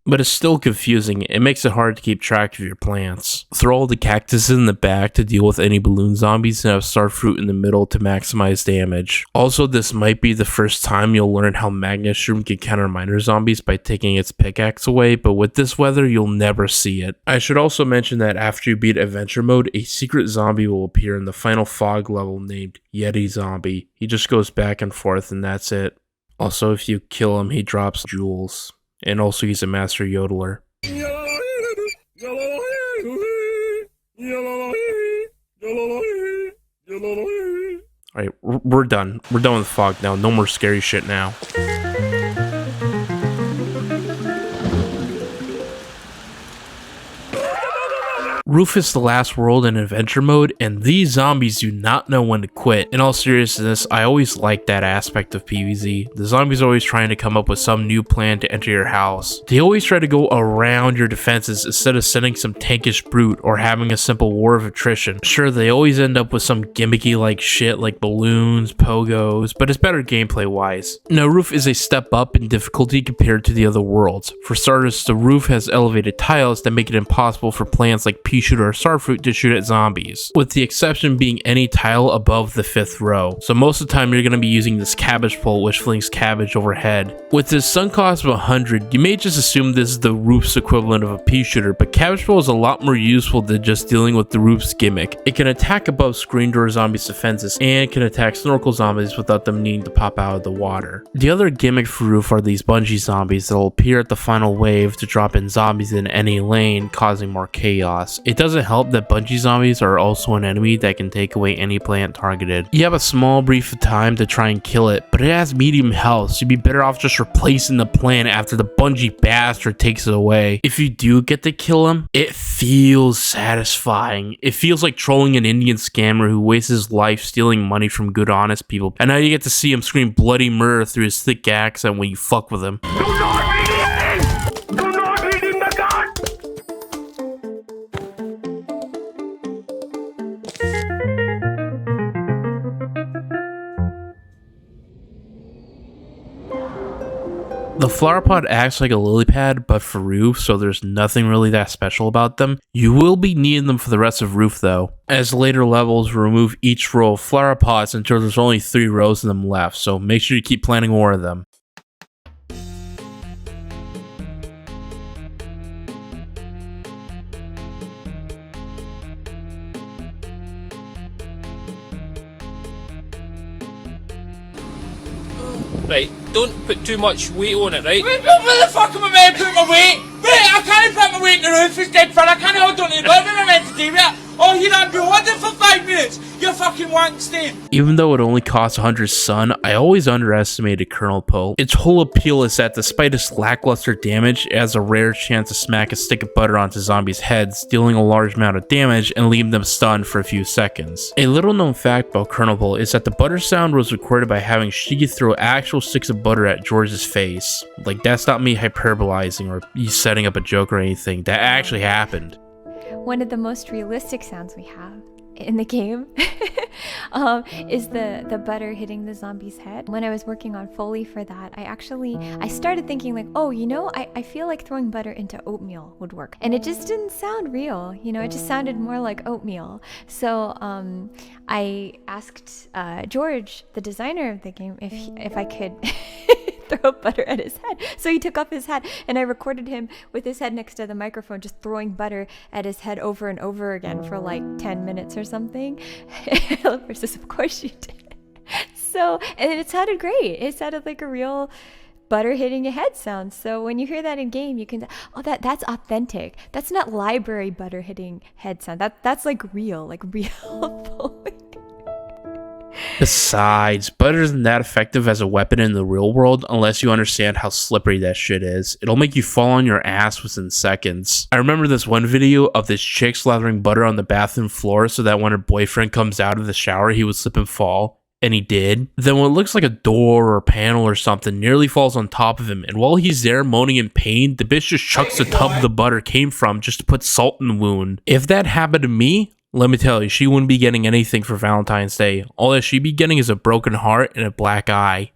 But it's still confusing. It makes it hard to keep track of your plants. Throw all the cactuses in the back to deal with any balloon zombies and have Starfruit in the middle to maximize damage. Also, this might be the first time you'll learn how Magnet Shroom can counter miner zombies by taking its pickaxe away, but with this weather, you'll never see it. I should also mention that after you beat Adventure Mode, a secret zombie will appear in the final Fog level named Yeti Zombie. He just goes back and forth and that's it. Also, if you kill him, he drops jewels. And also he's a master yodeler. Alright, we're done. We're done with fog now. No more scary shit now. Roof is the last world in adventure mode, and these zombies do not know when to quit. In all seriousness, I always liked that aspect of PVZ. The zombies are always trying to come up with some new plan to enter your house. They always try to go around your defenses instead of sending some tankish brute or having a simple war of attrition. Sure, they always end up with some gimmicky like shit like balloons, pogos, but it's better gameplay wise. Now, Roof is a step up in difficulty compared to the other worlds. For starters, the roof has elevated tiles that make it impossible for plants like pea shooter or starfruit to shoot at zombies, with the exception being any tile above the 5th row. So most of the time you're going to be using this cabbage pole which flings cabbage overhead. With this sunk cost of 100, you may just assume this is the roof's equivalent of a pea shooter, but cabbage pole is a lot more useful than just dealing with the roof's gimmick. It can attack above screen door zombies' defenses and can attack snorkel zombies without them needing to pop out of the water. The other gimmick for roof are these bungee zombies that will appear at the final wave to drop in zombies in any lane, causing more chaos. It doesn't help that bungee zombies are also an enemy that can take away any plant targeted. You have a small brief of time to try and kill it, but it has medium health, so you'd be better off just replacing the plant after the bungee bastard takes it away. If you do get to kill him, it feels satisfying. It feels like trolling an Indian scammer who wastes his life stealing money from good honest people, and now you get to see him scream bloody murder through his thick accent when you fuck with him. The flower pot acts like a lily pad, but for Roof, so there's nothing really that special about them. You will be needing them for the rest of Roof though, as later levels remove each row of flower pots until there's only 3 rows of them left, so make sure you keep planting more of them. Right, don't put too much weight on it, right? Where the fuck am I meant to put my weight? Wait, I can't put my weight in the roof, it's dead fun, I can't hold on to it. What am I meant to do with it? Oh, you don't be holding for 5 minutes, you fucking wank stain. Even though it only costs 100 sun, I always underestimated Colonel Poe. Its whole appeal is that despite its lackluster damage, it has a rare chance to smack a stick of butter onto zombies' heads, dealing a large amount of damage and leaving them stunned for a few seconds. A little known fact about Colonel Poe is that the butter sound was recorded by having Shiggy throw actual sticks of butter at George's face. Like, that's not me hyperbolizing or setting up a joke or anything, that actually happened. One of the most realistic sounds we have in the game is the butter hitting the zombie's head. When I was working on Foley for that, I started thinking like, oh, you know, I feel like throwing butter into oatmeal would work. And it just didn't sound real, you know, it just sounded more like oatmeal. So I asked George, the designer of the game, if I could throw butter at his head. So he took off his hat and I recorded him with his head next to the microphone just throwing butter at his head over and over again for like 10 minutes or something. Versus, of course you did. So, and it sounded great. It sounded like a real butter hitting your head sound. So when you hear that in game, you can say, oh, that's authentic. That's not library butter hitting head sound. That's like real Foley. Besides, butter isn't that effective as a weapon in the real world unless you understand how slippery that shit is. It'll make you fall on your ass within seconds. I remember this one video of this chick slathering butter on the bathroom floor so that when her boyfriend comes out of the shower, he would slip and fall. And he did. Then what looks like a door or a panel or something nearly falls on top of him, and while he's there moaning in pain, the bitch just chucks the tub the butter came from just to put salt in the wound. If that happened to me, let me tell you, she wouldn't be getting anything for Valentine's Day. All that she'd be getting is a broken heart and a black eye.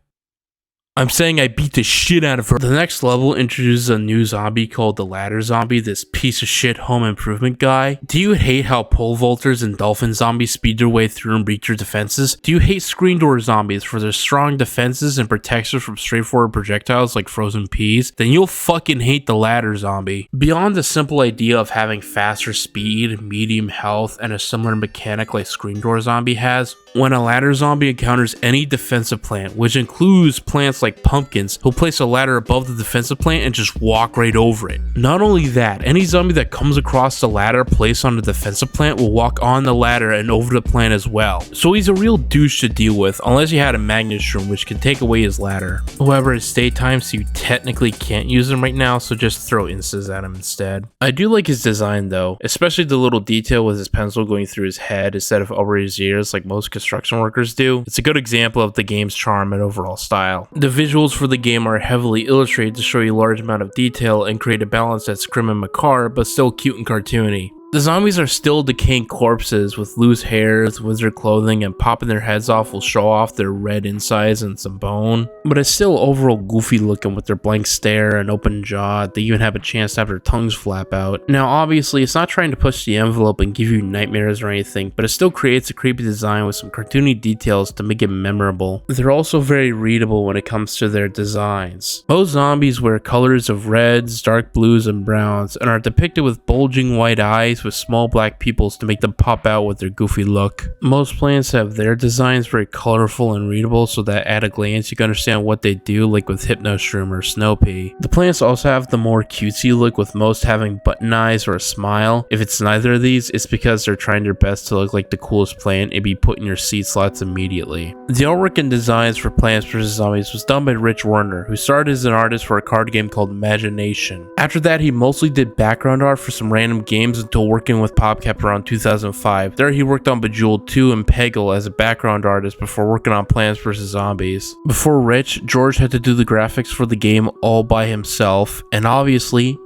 I'm saying I beat the shit out of her. The next level introduces a new zombie called the Ladder Zombie, this piece of shit home improvement guy. Do you hate how pole vaulters and dolphin zombies speed their way through and breach your defenses? Do you hate screen door zombies for their strong defenses and protection from straightforward projectiles like frozen peas? Then you'll fucking hate the Ladder Zombie. Beyond the simple idea of having faster speed, medium health, and a similar mechanic like screen door zombie has, when a Ladder Zombie encounters any defensive plant, which includes plants like like pumpkins, he'll place a ladder above the defensive plant and just walk right over it. Not only that, any zombie that comes across the ladder placed on the defensive plant will walk on the ladder and over the plant as well. So he's a real douche to deal with, unless you had a magnet shroom which can take away his ladder. However, it's daytime, so you technically can't use him right now, so just throw instas at him instead. I do like his design though, especially the little detail with his pencil going through his head instead of over his ears like most construction workers do. It's a good example of the game's charm and overall style. The visuals for the game are heavily illustrated to show you a large amount of detail and create a balance that's grim and macabre, but still cute and cartoony. The zombies are still decaying corpses with loose hairs, wizard clothing, and popping their heads off will show off their red insides and some bone. But it's still overall goofy looking with their blank stare and open jaw. They even have a chance to have their tongues flap out. Now obviously it's not trying to push the envelope and give you nightmares or anything, but it still creates a creepy design with some cartoony details to make it memorable. They're also very readable when it comes to their designs. Most zombies wear colors of reds, dark blues, and browns, and are depicted with bulging white eyes with small black pupils to make them pop out with their goofy look. Most plants have their designs very colorful and readable so that at a glance you can understand what they do, like with Hypnoshroom or Snowpea. The plants also have the more cutesy look, with most having button eyes or a smile. If it's neither of these, it's because they're trying their best to look like the coolest plant and be put in your seed slots immediately. The artwork and designs for Plants vs Zombies was done by Rich Werner, who started as an artist for a card game called Imagination. After that, he mostly did background art for some random games until working with PopCap around 2005. There he worked on Bejeweled 2 and Peggle as a background artist before working on Plants vs Zombies. Before Rich, George had to do the graphics for the game all by himself, and obviously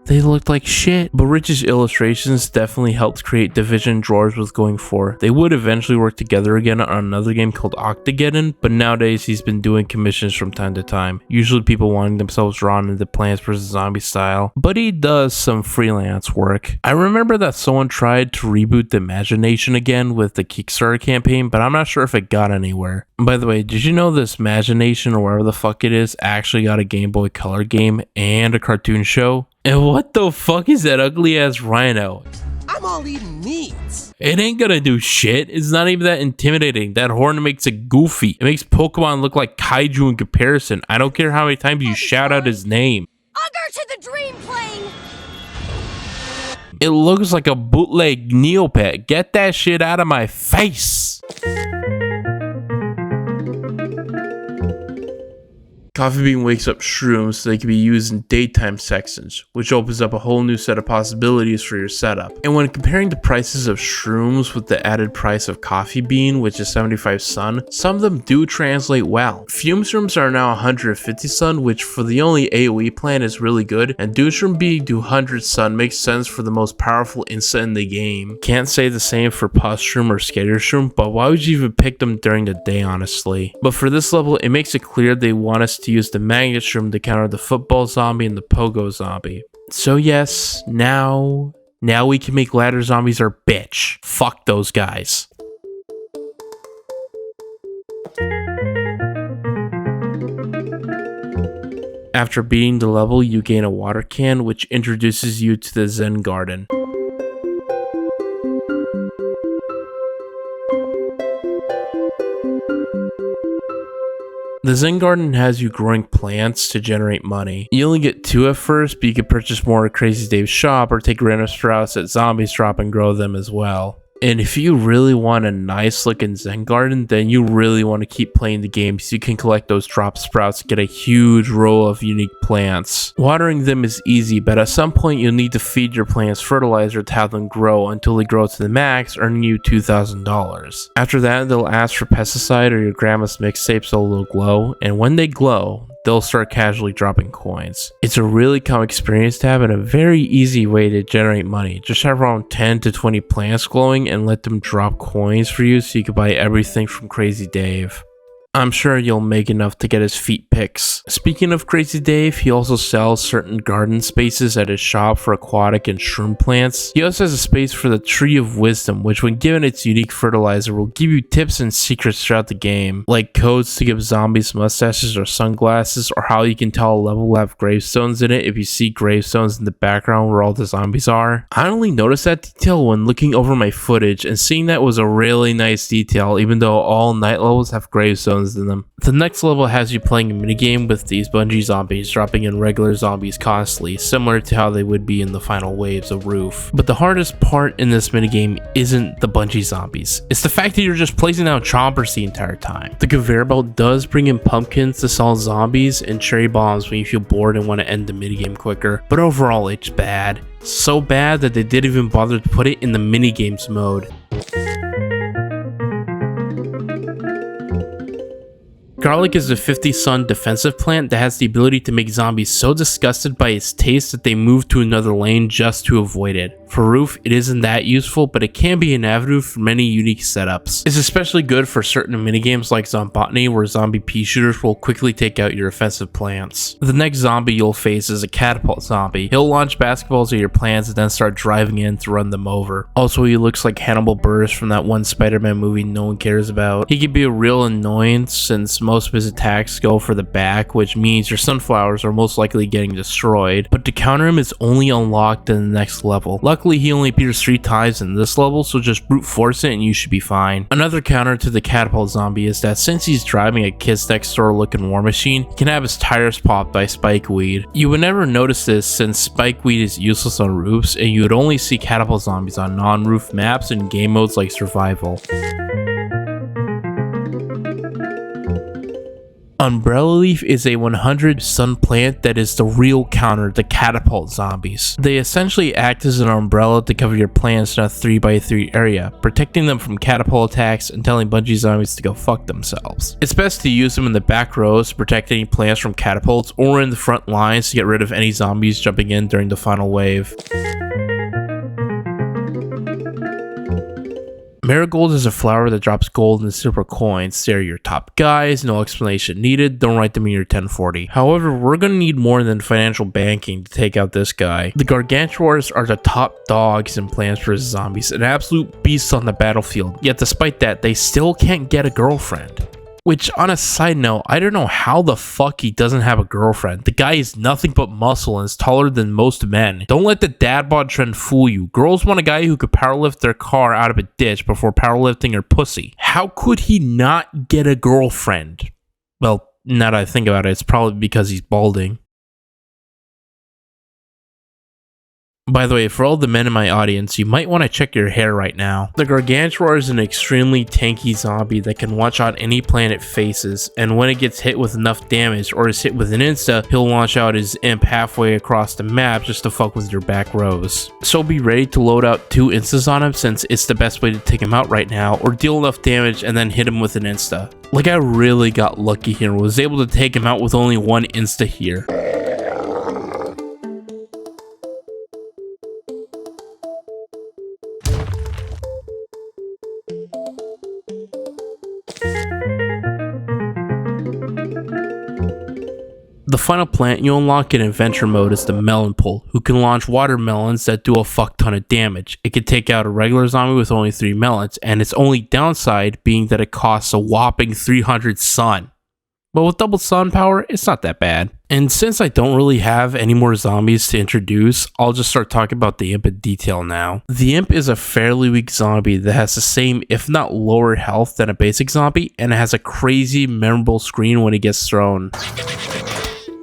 they looked like shit. But Rich's illustrations definitely helped create the vision George was going for. They would eventually work together again on another game called Octageddon, but nowadays he's been doing commissions from time to time, usually people wanting themselves drawn into Plants vs Zombie style, but he does some freelance work. I remember that someone tried to reboot the Imagination again with the Kickstarter campaign, but I'm not sure if it got anywhere. By the way, did you know this Imagination, or whatever the fuck it is, actually got a Game Boy Color game and a cartoon show? And what the fuck is that ugly ass rhino? I'm all eating meats. It ain't gonna do shit. It's not even that intimidating. That horn makes it goofy. It makes Pokemon look like kaiju in comparison. I don't care how many times you shout out his name. Ugger to the dream plane! It looks like a bootleg Neopet. Get that shit out of my face. Coffee Bean wakes up shrooms so they can be used in daytime sections, which opens up a whole new set of possibilities for your setup. And when comparing the prices of shrooms with the added price of Coffee Bean, which is 75 Sun, some of them do translate well. Fume shrooms are now 150 Sun, which for the only AoE plan is really good, and Douchroom being 200 Sun makes sense for the most powerful insta in the game. Can't say the same for Pus Shroom or Skater Shroom, but why would you even pick them during the day, honestly? But for this level, it makes it clear they want us to use the magnet shroom to counter the football zombie and the pogo zombie. So yes, now we can make ladder zombies our bitch. Fuck those guys. After beating the level, you gain a water can, which introduces you to the Zen Garden. The Zen Garden has you growing plants to generate money. You only get 2 at first, but you can purchase more at Crazy Dave's shop or take random sprouts at Zombies Drop and grow them as well. And if you really want a nice looking Zen Garden, then you really want to keep playing the game so you can collect those drop sprouts and get a huge row of unique plants. Watering them is easy, but at some point you'll need to feed your plants fertilizer to have them grow until they grow to the max, earning you $2,000. After that, they'll ask for pesticide or your grandma's mixtape so they'll glow, and when they glow, they'll start casually dropping coins. It's a really calm experience to have and a very easy way to generate money. Just have around 10 to 20 plants glowing and let them drop coins for you so you can buy everything from Crazy Dave. I'm sure you'll make enough to get his feet pics. Speaking of Crazy Dave, he also sells certain garden spaces at his shop for aquatic and shroom plants. He also has a space for the Tree of Wisdom, which when given its unique fertilizer will give you tips and secrets throughout the game, like codes to give zombies mustaches or sunglasses, or how you can tell a level will have gravestones in it if you see gravestones in the background where all the zombies are. I only noticed that detail when looking over my footage, and seeing that was a really nice detail even though all night levels have gravestones happens to them. The next level has you playing a minigame with these bungee zombies dropping in regular zombies constantly, similar to how they would be in the final waves of Roof. But the hardest part in this minigame isn't the bungee zombies, it's the fact that you're just placing down chompers the entire time. The conveyor belt does bring in pumpkins to solve zombies and cherry bombs when you feel bored and want to end the minigame quicker, but overall it's bad. So bad that they didn't even bother to put it in the minigames mode. Garlic is a 50 sun defensive plant that has the ability to make zombies so disgusted by its taste that they move to another lane just to avoid it. For Roof, it isn't that useful, but it can be an avenue for many unique setups. It's especially good for certain minigames like Zombotany, where zombie pea shooters will quickly take out your offensive plants. The next zombie you'll face is a catapult zombie. He'll launch basketballs at your plants and then start driving in to run them over. Also, he looks like Hannibal Buress from that one Spider-Man movie no one cares about. He can be a real annoyance since most of his attacks go for the back, which means your sunflowers are most likely getting destroyed, but to counter him is only unlocked in the next level. Luckily, he only appears 3 times in this level, so just brute force it and you should be fine. Another counter to the catapult zombie is that since he's driving a Kids Next Door looking war machine, he can have his tires popped by spikeweed. You would never notice this since spikeweed is useless on roofs, and you would only see catapult zombies on non-roof maps and game modes like survival. Umbrella Leaf is a 100 sun plant that is the real counter to catapult zombies. They essentially act as an umbrella to cover your plants in a 3x3 area, protecting them from catapult attacks and telling bungee zombies to go fuck themselves. It's best to use them in the back rows to protect any plants from catapults, or in the front lines to get rid of any zombies jumping in during the final wave. Marigold is a flower that drops gold and silver coins. They're your top guys, no explanation needed, don't write them in your 1040. However, we're gonna need more than financial banking to take out this guy. The Gargantuars are the top dogs in Plants vs Zombies, an absolute beast on the battlefield, yet despite that, they still can't get a girlfriend. Which, on a side note, I don't know how the fuck he doesn't have a girlfriend. The guy is nothing but muscle and is taller than most men. Don't let the dad bod trend fool you. Girls want a guy who could powerlift their car out of a ditch before powerlifting her pussy. How could he not get a girlfriend? Well, now that I think about it, it's probably because he's balding. By the way, for all the men in my audience, you might want to check your hair right now. The Gargantuar is an extremely tanky zombie that can launch out any plant it faces, and when it gets hit with enough damage or is hit with an insta, he'll launch out his imp halfway across the map just to fuck with your back rows. So be ready to load out 2 instas on him since it's the best way to take him out right now, or deal enough damage and then hit him with an insta. Like, I really got lucky here and was able to take him out with only 1 insta here. The final plant you unlock in adventure mode is the Melon Pole, who can launch watermelons that do a fuck ton of damage. It can take out a regular zombie with only 3 melons, and its only downside being that it costs a whopping 300 sun. But with double sun power, it's not that bad. And since I don't really have any more zombies to introduce, I'll just start talking about the Imp in detail now. The Imp is a fairly weak zombie that has the same, if not lower health than a basic zombie, and it has a crazy memorable screen when it gets thrown.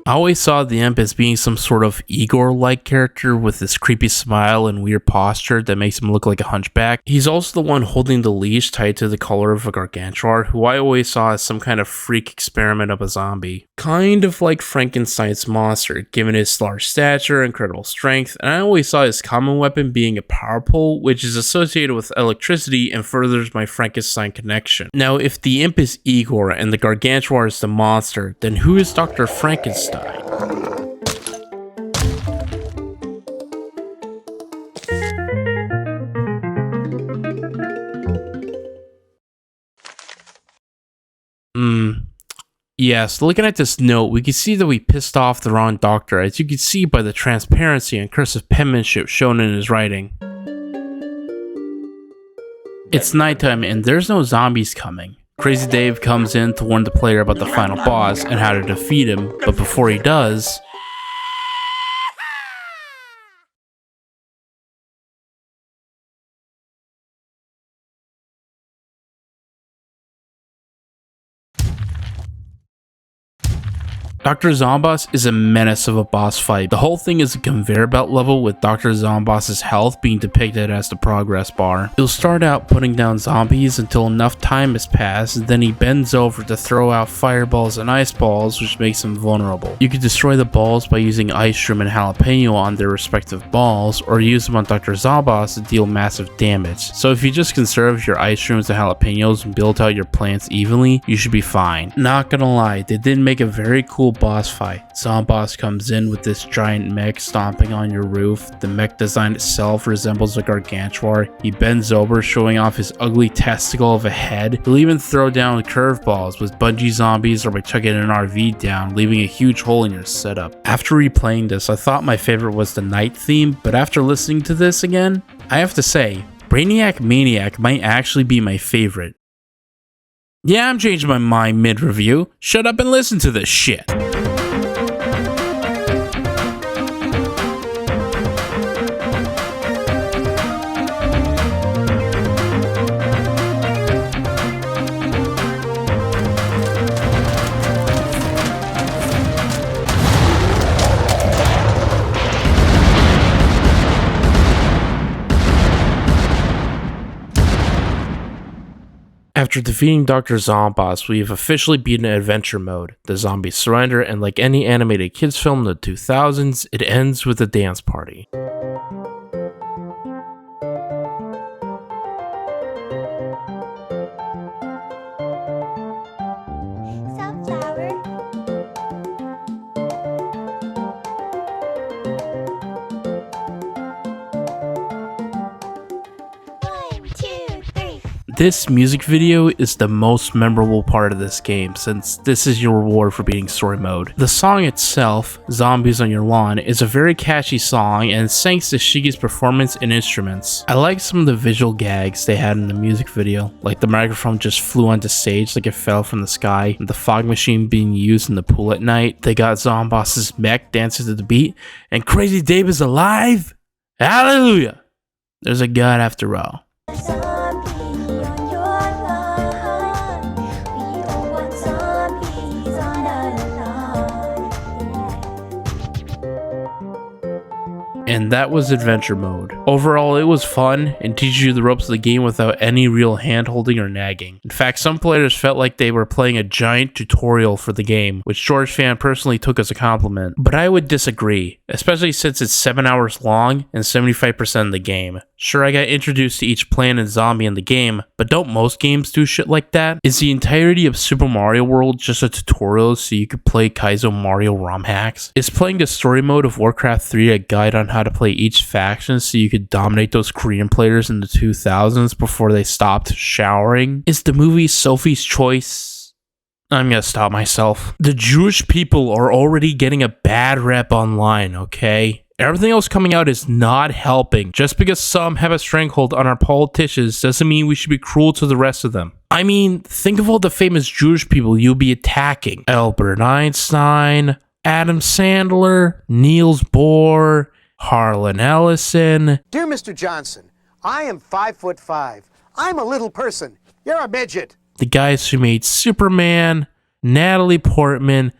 I always saw the Imp as being some sort of Igor-like character with this creepy smile and weird posture that makes him look like a hunchback. He's also the one holding the leash tied to the collar of a Gargantuar, who I always saw as some kind of freak experiment of a zombie. Kind of like Frankenstein's monster, given his large stature, incredible strength, and I always saw his common weapon being a power pole, which is associated with electricity and furthers my Frankenstein connection. Now, if the Imp is Igor and the Gargantuar is the monster, then who is Dr. Frankenstein? Yes, looking at this note, we can see that we pissed off the wrong doctor, as you can see by the transparency and cursive penmanship shown in his writing. It's nighttime and there's no zombies coming. Crazy Dave comes in to warn the player about the final boss and how to defeat him, but before he does... Dr. Zomboss is a menace of a boss fight. The whole thing is a conveyor belt level with Dr. Zomboss's health being depicted as the progress bar. You'll start out putting down zombies until enough time has passed, and then he bends over to throw out fireballs and ice balls, which makes him vulnerable. You can destroy the balls by using Ice Shroom and Jalapeno on their respective balls, or use them on Dr. Zomboss to deal massive damage. So if you just conserve your Ice Shrooms and Jalapenos and build out your plants evenly, you should be fine. Not gonna lie, they did make a very cool boss fight. Zomboss comes in with this giant mech stomping on your roof. The mech design itself resembles a gargantuar. He bends over, showing off his ugly testicle of a head. He'll even throw down curveballs with bungee zombies or by chucking an RV down, leaving a huge hole in your setup. After replaying this, I thought my favorite was the night theme, but after listening to this again, I have to say, Brainiac Maniac might actually be my favorite. Yeah, I'm changing my mind mid-review. Shut up and listen to this shit. After defeating Dr. Zomboss, we have officially beaten Adventure Mode. The zombies surrender, and like any animated kids film in the 2000s, it ends with a dance party. This music video is the most memorable part of this game, since this is your reward for beating story mode. The song itself, Zombies on Your Lawn, is a very catchy song, and it's thanks to Shige's performance and instruments. I like some of the visual gags they had in the music video, like the microphone just flew onto stage like it fell from the sky, and the fog machine being used in the pool at night. They got Zomboss's mech dancing to the beat, and Crazy Dave is alive! Hallelujah! There's a God after all. And that was Adventure Mode. Overall, it was fun and teaches you the ropes of the game without any real hand-holding or nagging. In fact, some players felt like they were playing a giant tutorial for the game, which George Fan personally took as a compliment. But I would disagree, especially since it's 7 hours long and 75% of the game. Sure, I got introduced to each plant and zombie in the game, but don't most games do shit like that? Is the entirety of Super Mario World just a tutorial so you could play Kaizo Mario ROM hacks? Is playing the story mode of Warcraft 3 a guide on how to play each faction so you could dominate those Korean players in the 2000s before they stopped showering? Is the movie Sophie's Choice? I'm gonna stop myself. The Jewish people are already getting a bad rep online, okay? Everything else coming out is not helping. Just because some have a stranglehold on our politicians doesn't mean we should be cruel to the rest of them. I mean, think of all the famous Jewish people you'll be attacking. Albert Einstein, Adam Sandler, Niels Bohr, Harlan Ellison. Dear Mr. Johnson, I am 5'5". I'm a little person. You're a midget. The guys who made Superman, Natalie Portman,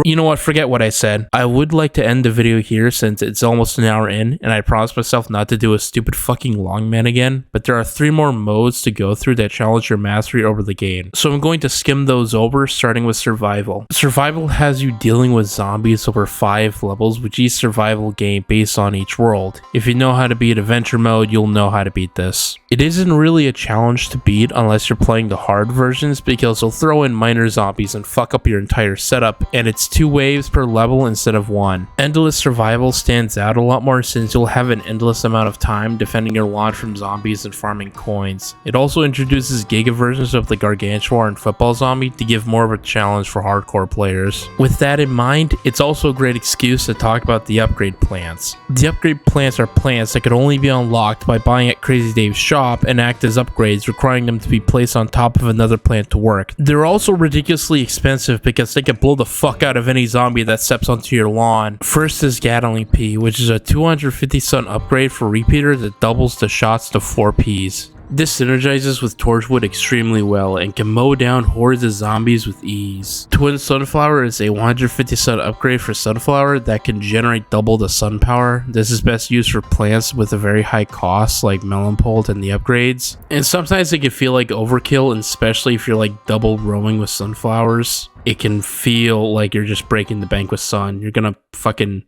you know what, forget what I said. I would like to end the video here since it's almost an hour in, and I promised myself not to do a stupid fucking long man again, but there are 3 more modes to go through that challenge your mastery over the game. So I'm going to skim those over, starting with Survival. Survival has you dealing with zombies over 5 levels, with each survival game based on each world. If you know how to beat Adventure Mode, you'll know how to beat this. It isn't really a challenge to beat unless you're playing the hard versions, because they'll throw in minor zombies and fuck up your entire setup, and it's 2 waves per level instead of 1. Endless Survival stands out a lot more since you'll have an endless amount of time defending your lawn from zombies and farming coins. It also introduces giga versions of the Gargantuar and Football Zombie to give more of a challenge for hardcore players. With that in mind, it's also a great excuse to talk about the upgrade plants. The upgrade plants are plants that could only be unlocked by buying at Crazy Dave's shop and act as upgrades, requiring them to be placed on top of another plant to work. They're also ridiculously expensive because they can blow the fuck out of any zombie that steps onto your lawn. First is Gatling Pea, which is a 250 sun upgrade for repeater that doubles the shots to 4 Ps. This synergizes with Torchwood extremely well and can mow down hordes of zombies with ease. Twin Sunflower is a 150 sun upgrade for Sunflower that can generate double the sun power. This is best used for plants with a very high cost like Melon Pult and the upgrades. And sometimes it can feel like overkill, and especially if you're like double rowing with sunflowers. It can feel like you're just breaking the bank with sun. You're gonna fucking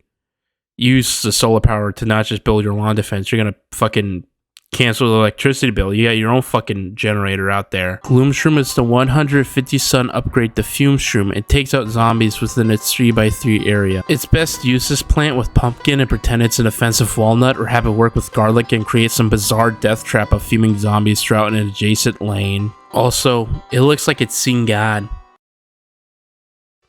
use the solar power to not just build your lawn defense, you're gonna fucking cancel the electricity bill. You got your own fucking generator out there. Gloom Shroom is the 150 sun upgrade to Fume Shroom. It takes out zombies within its 3x3 area. It's best use this plant with pumpkin and pretend it's an offensive walnut, or have it work with garlic and create some bizarre death trap of fuming zombies throughout an adjacent lane. Also, it looks like it's seen God.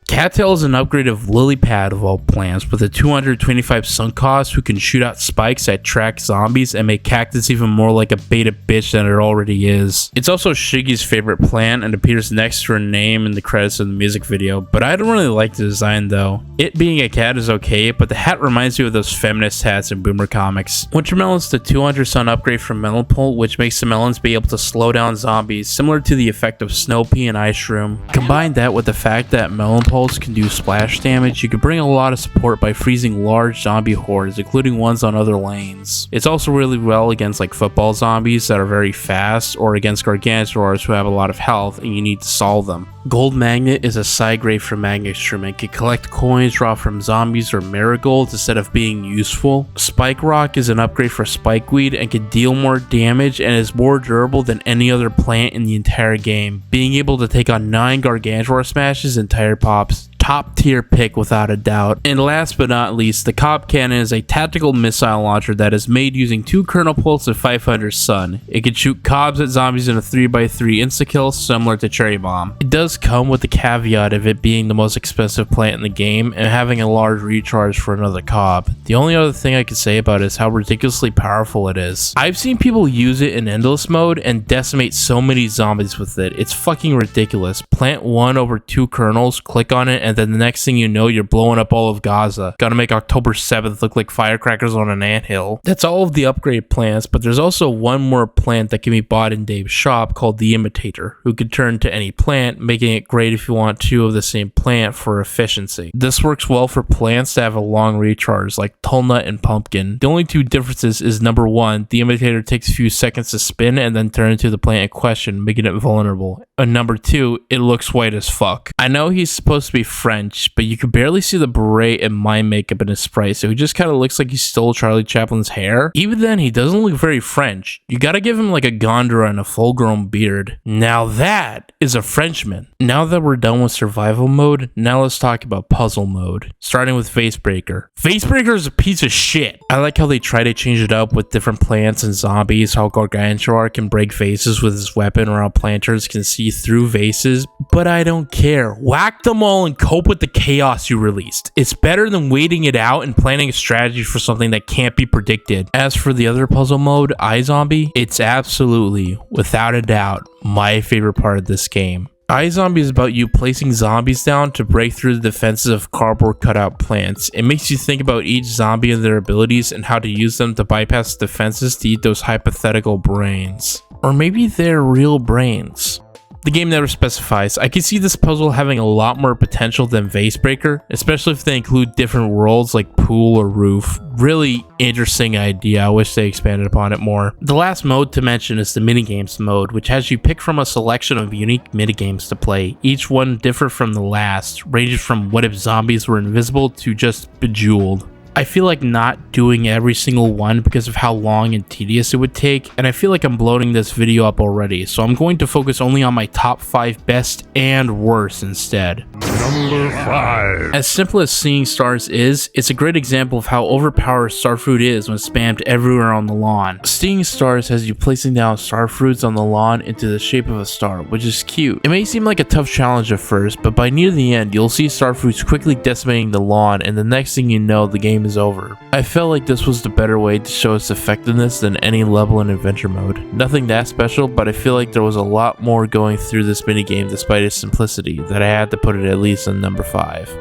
Cattail is an upgrade of Lily Pad of all plants with a 225 sun cost, who can shoot out spikes that track zombies and make cactus even more like a beta bitch than it already is. It's also Shiggy's favorite plant and appears next to her name in the credits of the music video, but I don't really like the design though. It being a cat is okay, but the hat reminds me of those feminist hats in Boomer Comics. Wintermelon's the 200 sun upgrade from Melon Pult, which makes the melons be able to slow down zombies, similar to the effect of Snow Pea and Ice Shroom. Combine that with the fact that Melon Pult can do splash damage, you can bring a lot of support by freezing large zombie hordes, including ones on other lanes. It's also really well against like football zombies that are very fast, or against Gargantuars who have a lot of health and you need to solve them. Gold Magnet is a side grade for Magnet Shroom and can collect coins dropped from zombies or marigolds instead of being useful. Spike Rock is an upgrade for Spikeweed and can deal more damage and is more durable than any other plant in the entire game, being able to take on 9 Gargantuar smashes and tire pops. Top tier pick without a doubt. And last but not least, the Cob Cannon is a tactical missile launcher that is made using 2 Kernel Pulse and 500 Sun. It can shoot cobs at zombies in a 3x3 insta-kill similar to Cherry Bomb. It does come with the caveat of it being the most expensive plant in the game and having a large recharge for another cob. The only other thing I can say about it is how ridiculously powerful it is. I've seen people use it in endless mode and decimate so many zombies with it. It's fucking ridiculous. Plant 1 over 2 kernels, click on it, and then the next thing you know, you're blowing up all of Gaza. Gotta make October 7th look like firecrackers on an anthill. That's all of the upgrade plants, but there's also one more plant that can be bought in Dave's shop called the Imitator, who can turn to any plant, making it great if you want 2 of the same plant for efficiency. This works well for plants that have a long recharge, like Tulnut and Pumpkin. The only 2 differences is number 1, the Imitator takes a few seconds to spin and then turn into the plant in question, making it vulnerable. And number 2, it looks white as fuck. I know he's supposed to be French, but you can barely see the beret and mime makeup in his sprite, so he just kind of looks like he stole Charlie Chaplin's hair. Even then, he doesn't look very French. You gotta give him like a Gondor and a full-grown beard. Now that is a Frenchman. Now that we're done with survival mode, now let's talk about puzzle mode. Starting with Facebreaker. Facebreaker is a piece of shit. I like how they try to change it up with different plants and zombies, how Gargantuar can break vases with his weapon, or how planters can see through vases, but I don't care. Whack them all and cope with the chaos you released. It's better than waiting it out and planning a strategy for something that can't be predicted. As for the other puzzle mode, iZombie, it's absolutely, without a doubt, my favorite part of this game. iZombie is about you placing zombies down to break through the defenses of cardboard cutout plants. It makes you think about each zombie and their abilities and how to use them to bypass defenses to eat those hypothetical brains. Or maybe they're real brains. The game never specifies. I can see this puzzle having a lot more potential than Facebreaker, especially if they include different worlds like pool or roof. Really interesting idea. I wish they expanded upon it more. The last mode to mention is the minigames mode, which has you pick from a selection of unique minigames to play. Each one different from the last, ranging from what if zombies were invisible to just Bejeweled. I feel like not doing every single one because of how long and tedious it would take, and I feel like I'm bloating this video up already, so I'm going to focus only on my top 5 best and worst instead. Number 5. As simple as Seeing Stars is, it's a great example of how overpowered Starfruit is when spammed everywhere on the lawn. Seeing Stars has you placing down Starfruits on the lawn into the shape of a star, which is cute. It may seem like a tough challenge at first, but by near the end, you'll see Starfruits quickly decimating the lawn, and the next thing you know, the game is over. I felt like this was the better way to show its effectiveness than any level in adventure mode. Nothing that special, but I feel like there was a lot more going through this minigame despite its simplicity, that I had to put it at least place than number 5.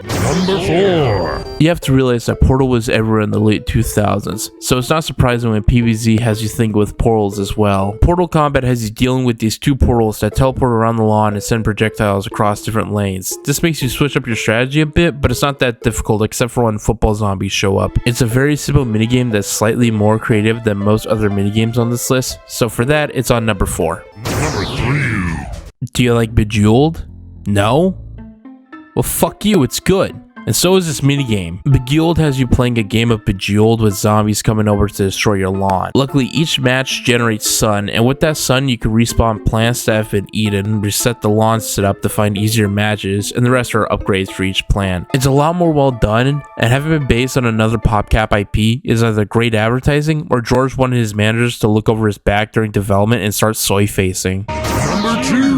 Number 4. You have to realize that Portal was everywhere in the late 2000s, so it's not surprising when PVZ has you think with portals as well. Portal combat has you dealing with these 2 portals that teleport around the lawn and send projectiles across different lanes. This makes you switch up your strategy a bit, but it's not that difficult except for when football zombies show up. It's a very simple minigame that's slightly more creative than most other minigames on this list, so for that, it's on number 4. Number 3. Do you like Bejeweled? No? Well, fuck you, it's good. And so is this minigame. Bejeweled has you playing a game of Bejeweled with zombies coming over to destroy your lawn. Luckily, each match generates sun, and with that sun, you can respawn plants that have been eaten, reset the lawn setup to find easier matches, and the rest are upgrades for each plant. It's a lot more well done, and having been based on another PopCap IP is either great advertising, or George wanted his managers to look over his back during development and start soy-facing. Number 2.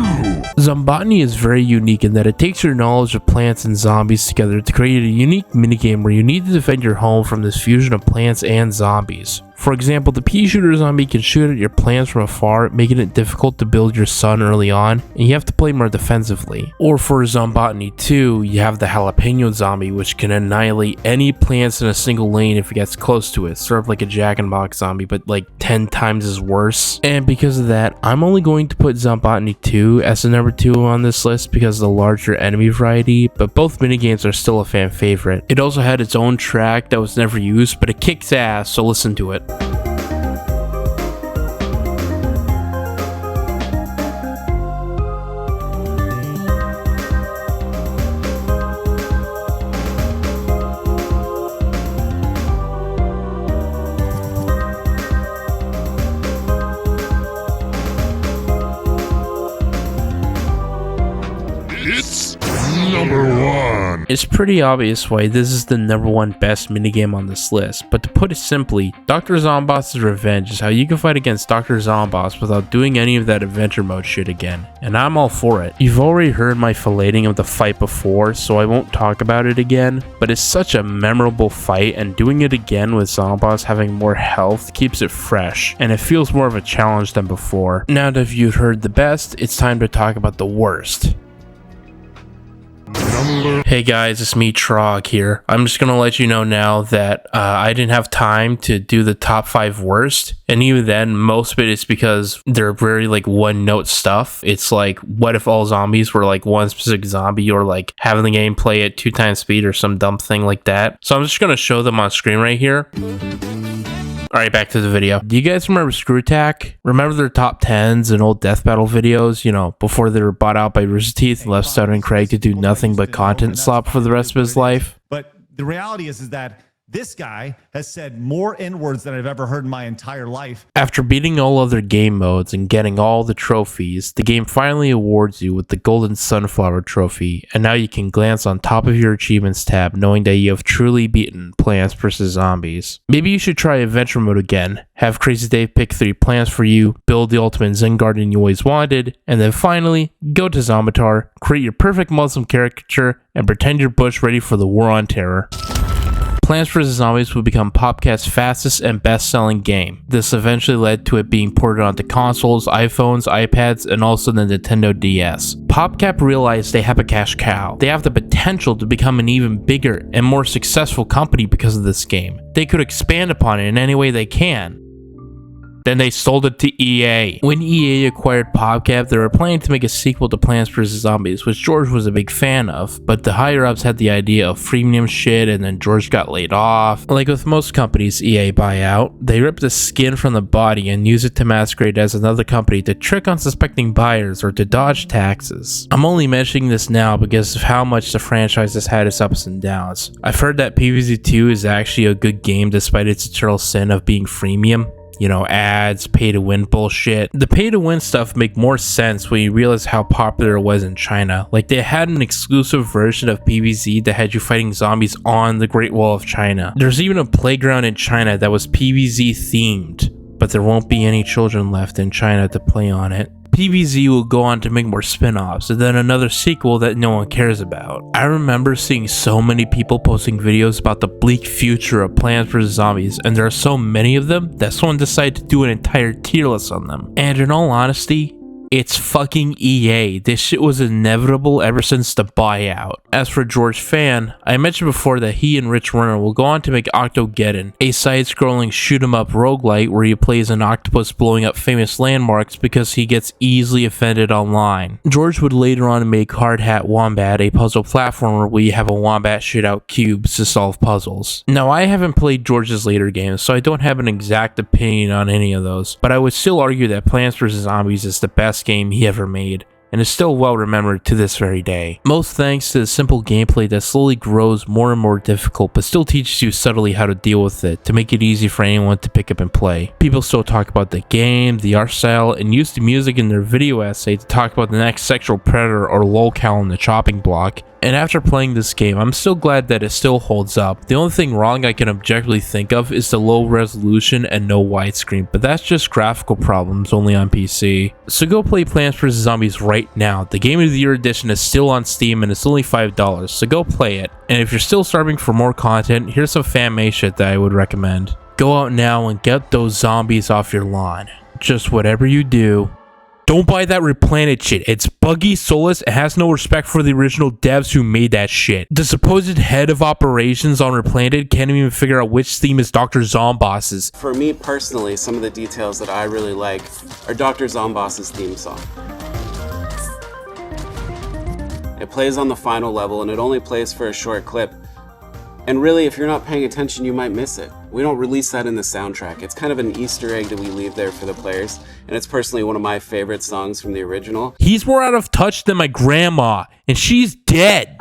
Zombotany is very unique in that it takes your knowledge of plants and zombies together to create a unique minigame where you need to defend your home from this fusion of plants and zombies. For example, the pea shooter zombie can shoot at your plants from afar, making it difficult to build your sun early on, and you have to play more defensively. Or for Zombotany 2, you have the jalapeno zombie, which can annihilate any plants in a single lane if it gets close to it, sort of like a Jack-in-Box zombie, but like 10 times as worse. And because of that, I'm only going to put Zombotany 2 as the number 2 on this list because of the larger enemy variety, but both minigames are still a fan favorite. It also had its own track that was never used, but it kicks ass, so listen to it. It's number 1. It's pretty obvious why this is the number 1 best minigame on this list, but to put it simply, Dr. Zomboss' Revenge is how you can fight against Dr. Zomboss without doing any of that adventure mode shit again, and I'm all for it. You've already heard my filleting of the fight before, so I won't talk about it again, but it's such a memorable fight, and doing it again with Zomboss having more health keeps it fresh, and it feels more of a challenge than before. Now that you've heard the best, it's time to talk about the worst. Hey guys, it's me, Trog here. I'm just gonna let you know now that I didn't have time to do the top 5 worst, and even then, most of it is because they're very like one-note stuff. It's like, what if all zombies were like one specific zombie, or like having the game play at 2 times speed or some dumb thing like that. So I'm just gonna show them on screen right here. Alright, back to the video. Do you guys remember Screw Attack? Remember their top 10s and old death battle videos, you know, before they were bought out by Rooster Teeth and left Stutter and Craig to do nothing but content slop for the rest of his life? But the reality is that this guy has said more N-words than I've ever heard in my entire life. After beating all other game modes and getting all the trophies, the game finally awards you with the Golden Sunflower Trophy, and now you can glance on top of your achievements tab knowing that you have truly beaten Plants vs. Zombies. Maybe you should try Adventure Mode again, have Crazy Dave pick 3 plants for you, build the ultimate Zen Garden you always wanted, and then finally, go to Zombitar, create your perfect Muslim caricature, and pretend you're Bush ready for the War on Terror. Plants vs. Zombies would become PopCap's fastest and best-selling game. This eventually led to it being ported onto consoles, iPhones, iPads, and also the Nintendo DS. PopCap realized they have a cash cow. They have the potential to become an even bigger and more successful company because of this game. They could expand upon it in any way they can. Then they sold it to EA. When EA acquired PopCap, they were planning to make a sequel to Plants vs. Zombies, which George was a big fan of, but the higher-ups had the idea of freemium shit, and then George got laid off. Like with most companies EA buy out, they rip the skin from the body and use it to masquerade as another company to trick unsuspecting buyers or to dodge taxes. I'm only mentioning this now because of how much the franchise has had its ups and downs. I've heard that PVZ 2 is actually a good game despite its eternal sin of being freemium. You know, ads, pay-to-win bullshit. The pay-to-win stuff make more sense when you realize how popular it was in China. Like, they had an exclusive version of PVZ that had you fighting zombies on the Great Wall of China. There's even a playground in China that was PVZ themed, but there won't be any children left in China to play on it. PVZ will go on to make more spin-offs, and then another sequel that no one cares about. I remember seeing so many people posting videos about the bleak future of Plants vs. Zombies, and there are so many of them that someone decided to do an entire tier list on them. And in all honesty, It's fucking EA. This shit was inevitable ever since the buyout. As for George Fan, I mentioned before that he and Rich Runner will go on to make Octogeddon, a side-scrolling shoot-'em-up roguelite where he plays an octopus blowing up famous landmarks because he gets easily offended online. George would later on make Hard Hat Wombat, a puzzle platformer where you have a wombat shoot out cubes to solve puzzles. Now, I haven't played George's later games, so I don't have an exact opinion on any of those, but I would still argue that Plants vs. Zombies is the best game he ever made, and is still well remembered to this very day. Most thanks to the simple gameplay that slowly grows more and more difficult, but still teaches you subtly how to deal with it to make it easy for anyone to pick up and play. People still talk about the game, the art style, and use the music in their video essay to talk about the next sexual predator or lolcow on the chopping block. And after playing this game, I'm still glad that it still holds up. The only thing wrong I can objectively think of is the low resolution and no widescreen, but that's just graphical problems only on PC. So go play Plants vs. Zombies right now. The Game of the Year edition is still on Steam and it's only $5, so go play it. And if you're still starving for more content, here's some fan-made shit that I would recommend. Go out now and get those zombies off your lawn. Just whatever you do, don't buy that Replanted shit. It's buggy, soulless, and has no respect for the original devs who made that shit. The supposed head of operations on Replanted can't even figure out which theme is Dr. Zomboss's. For me personally, some of the details that I really like are Dr. Zomboss's theme song. It plays on the final level and it only plays for a short clip. And really, if you're not paying attention, you might miss it. We don't release that in the soundtrack. It's kind of an Easter egg that we leave there for the players, and it's personally one of my favorite songs from the original. He's more out of touch than my grandma, and she's dead.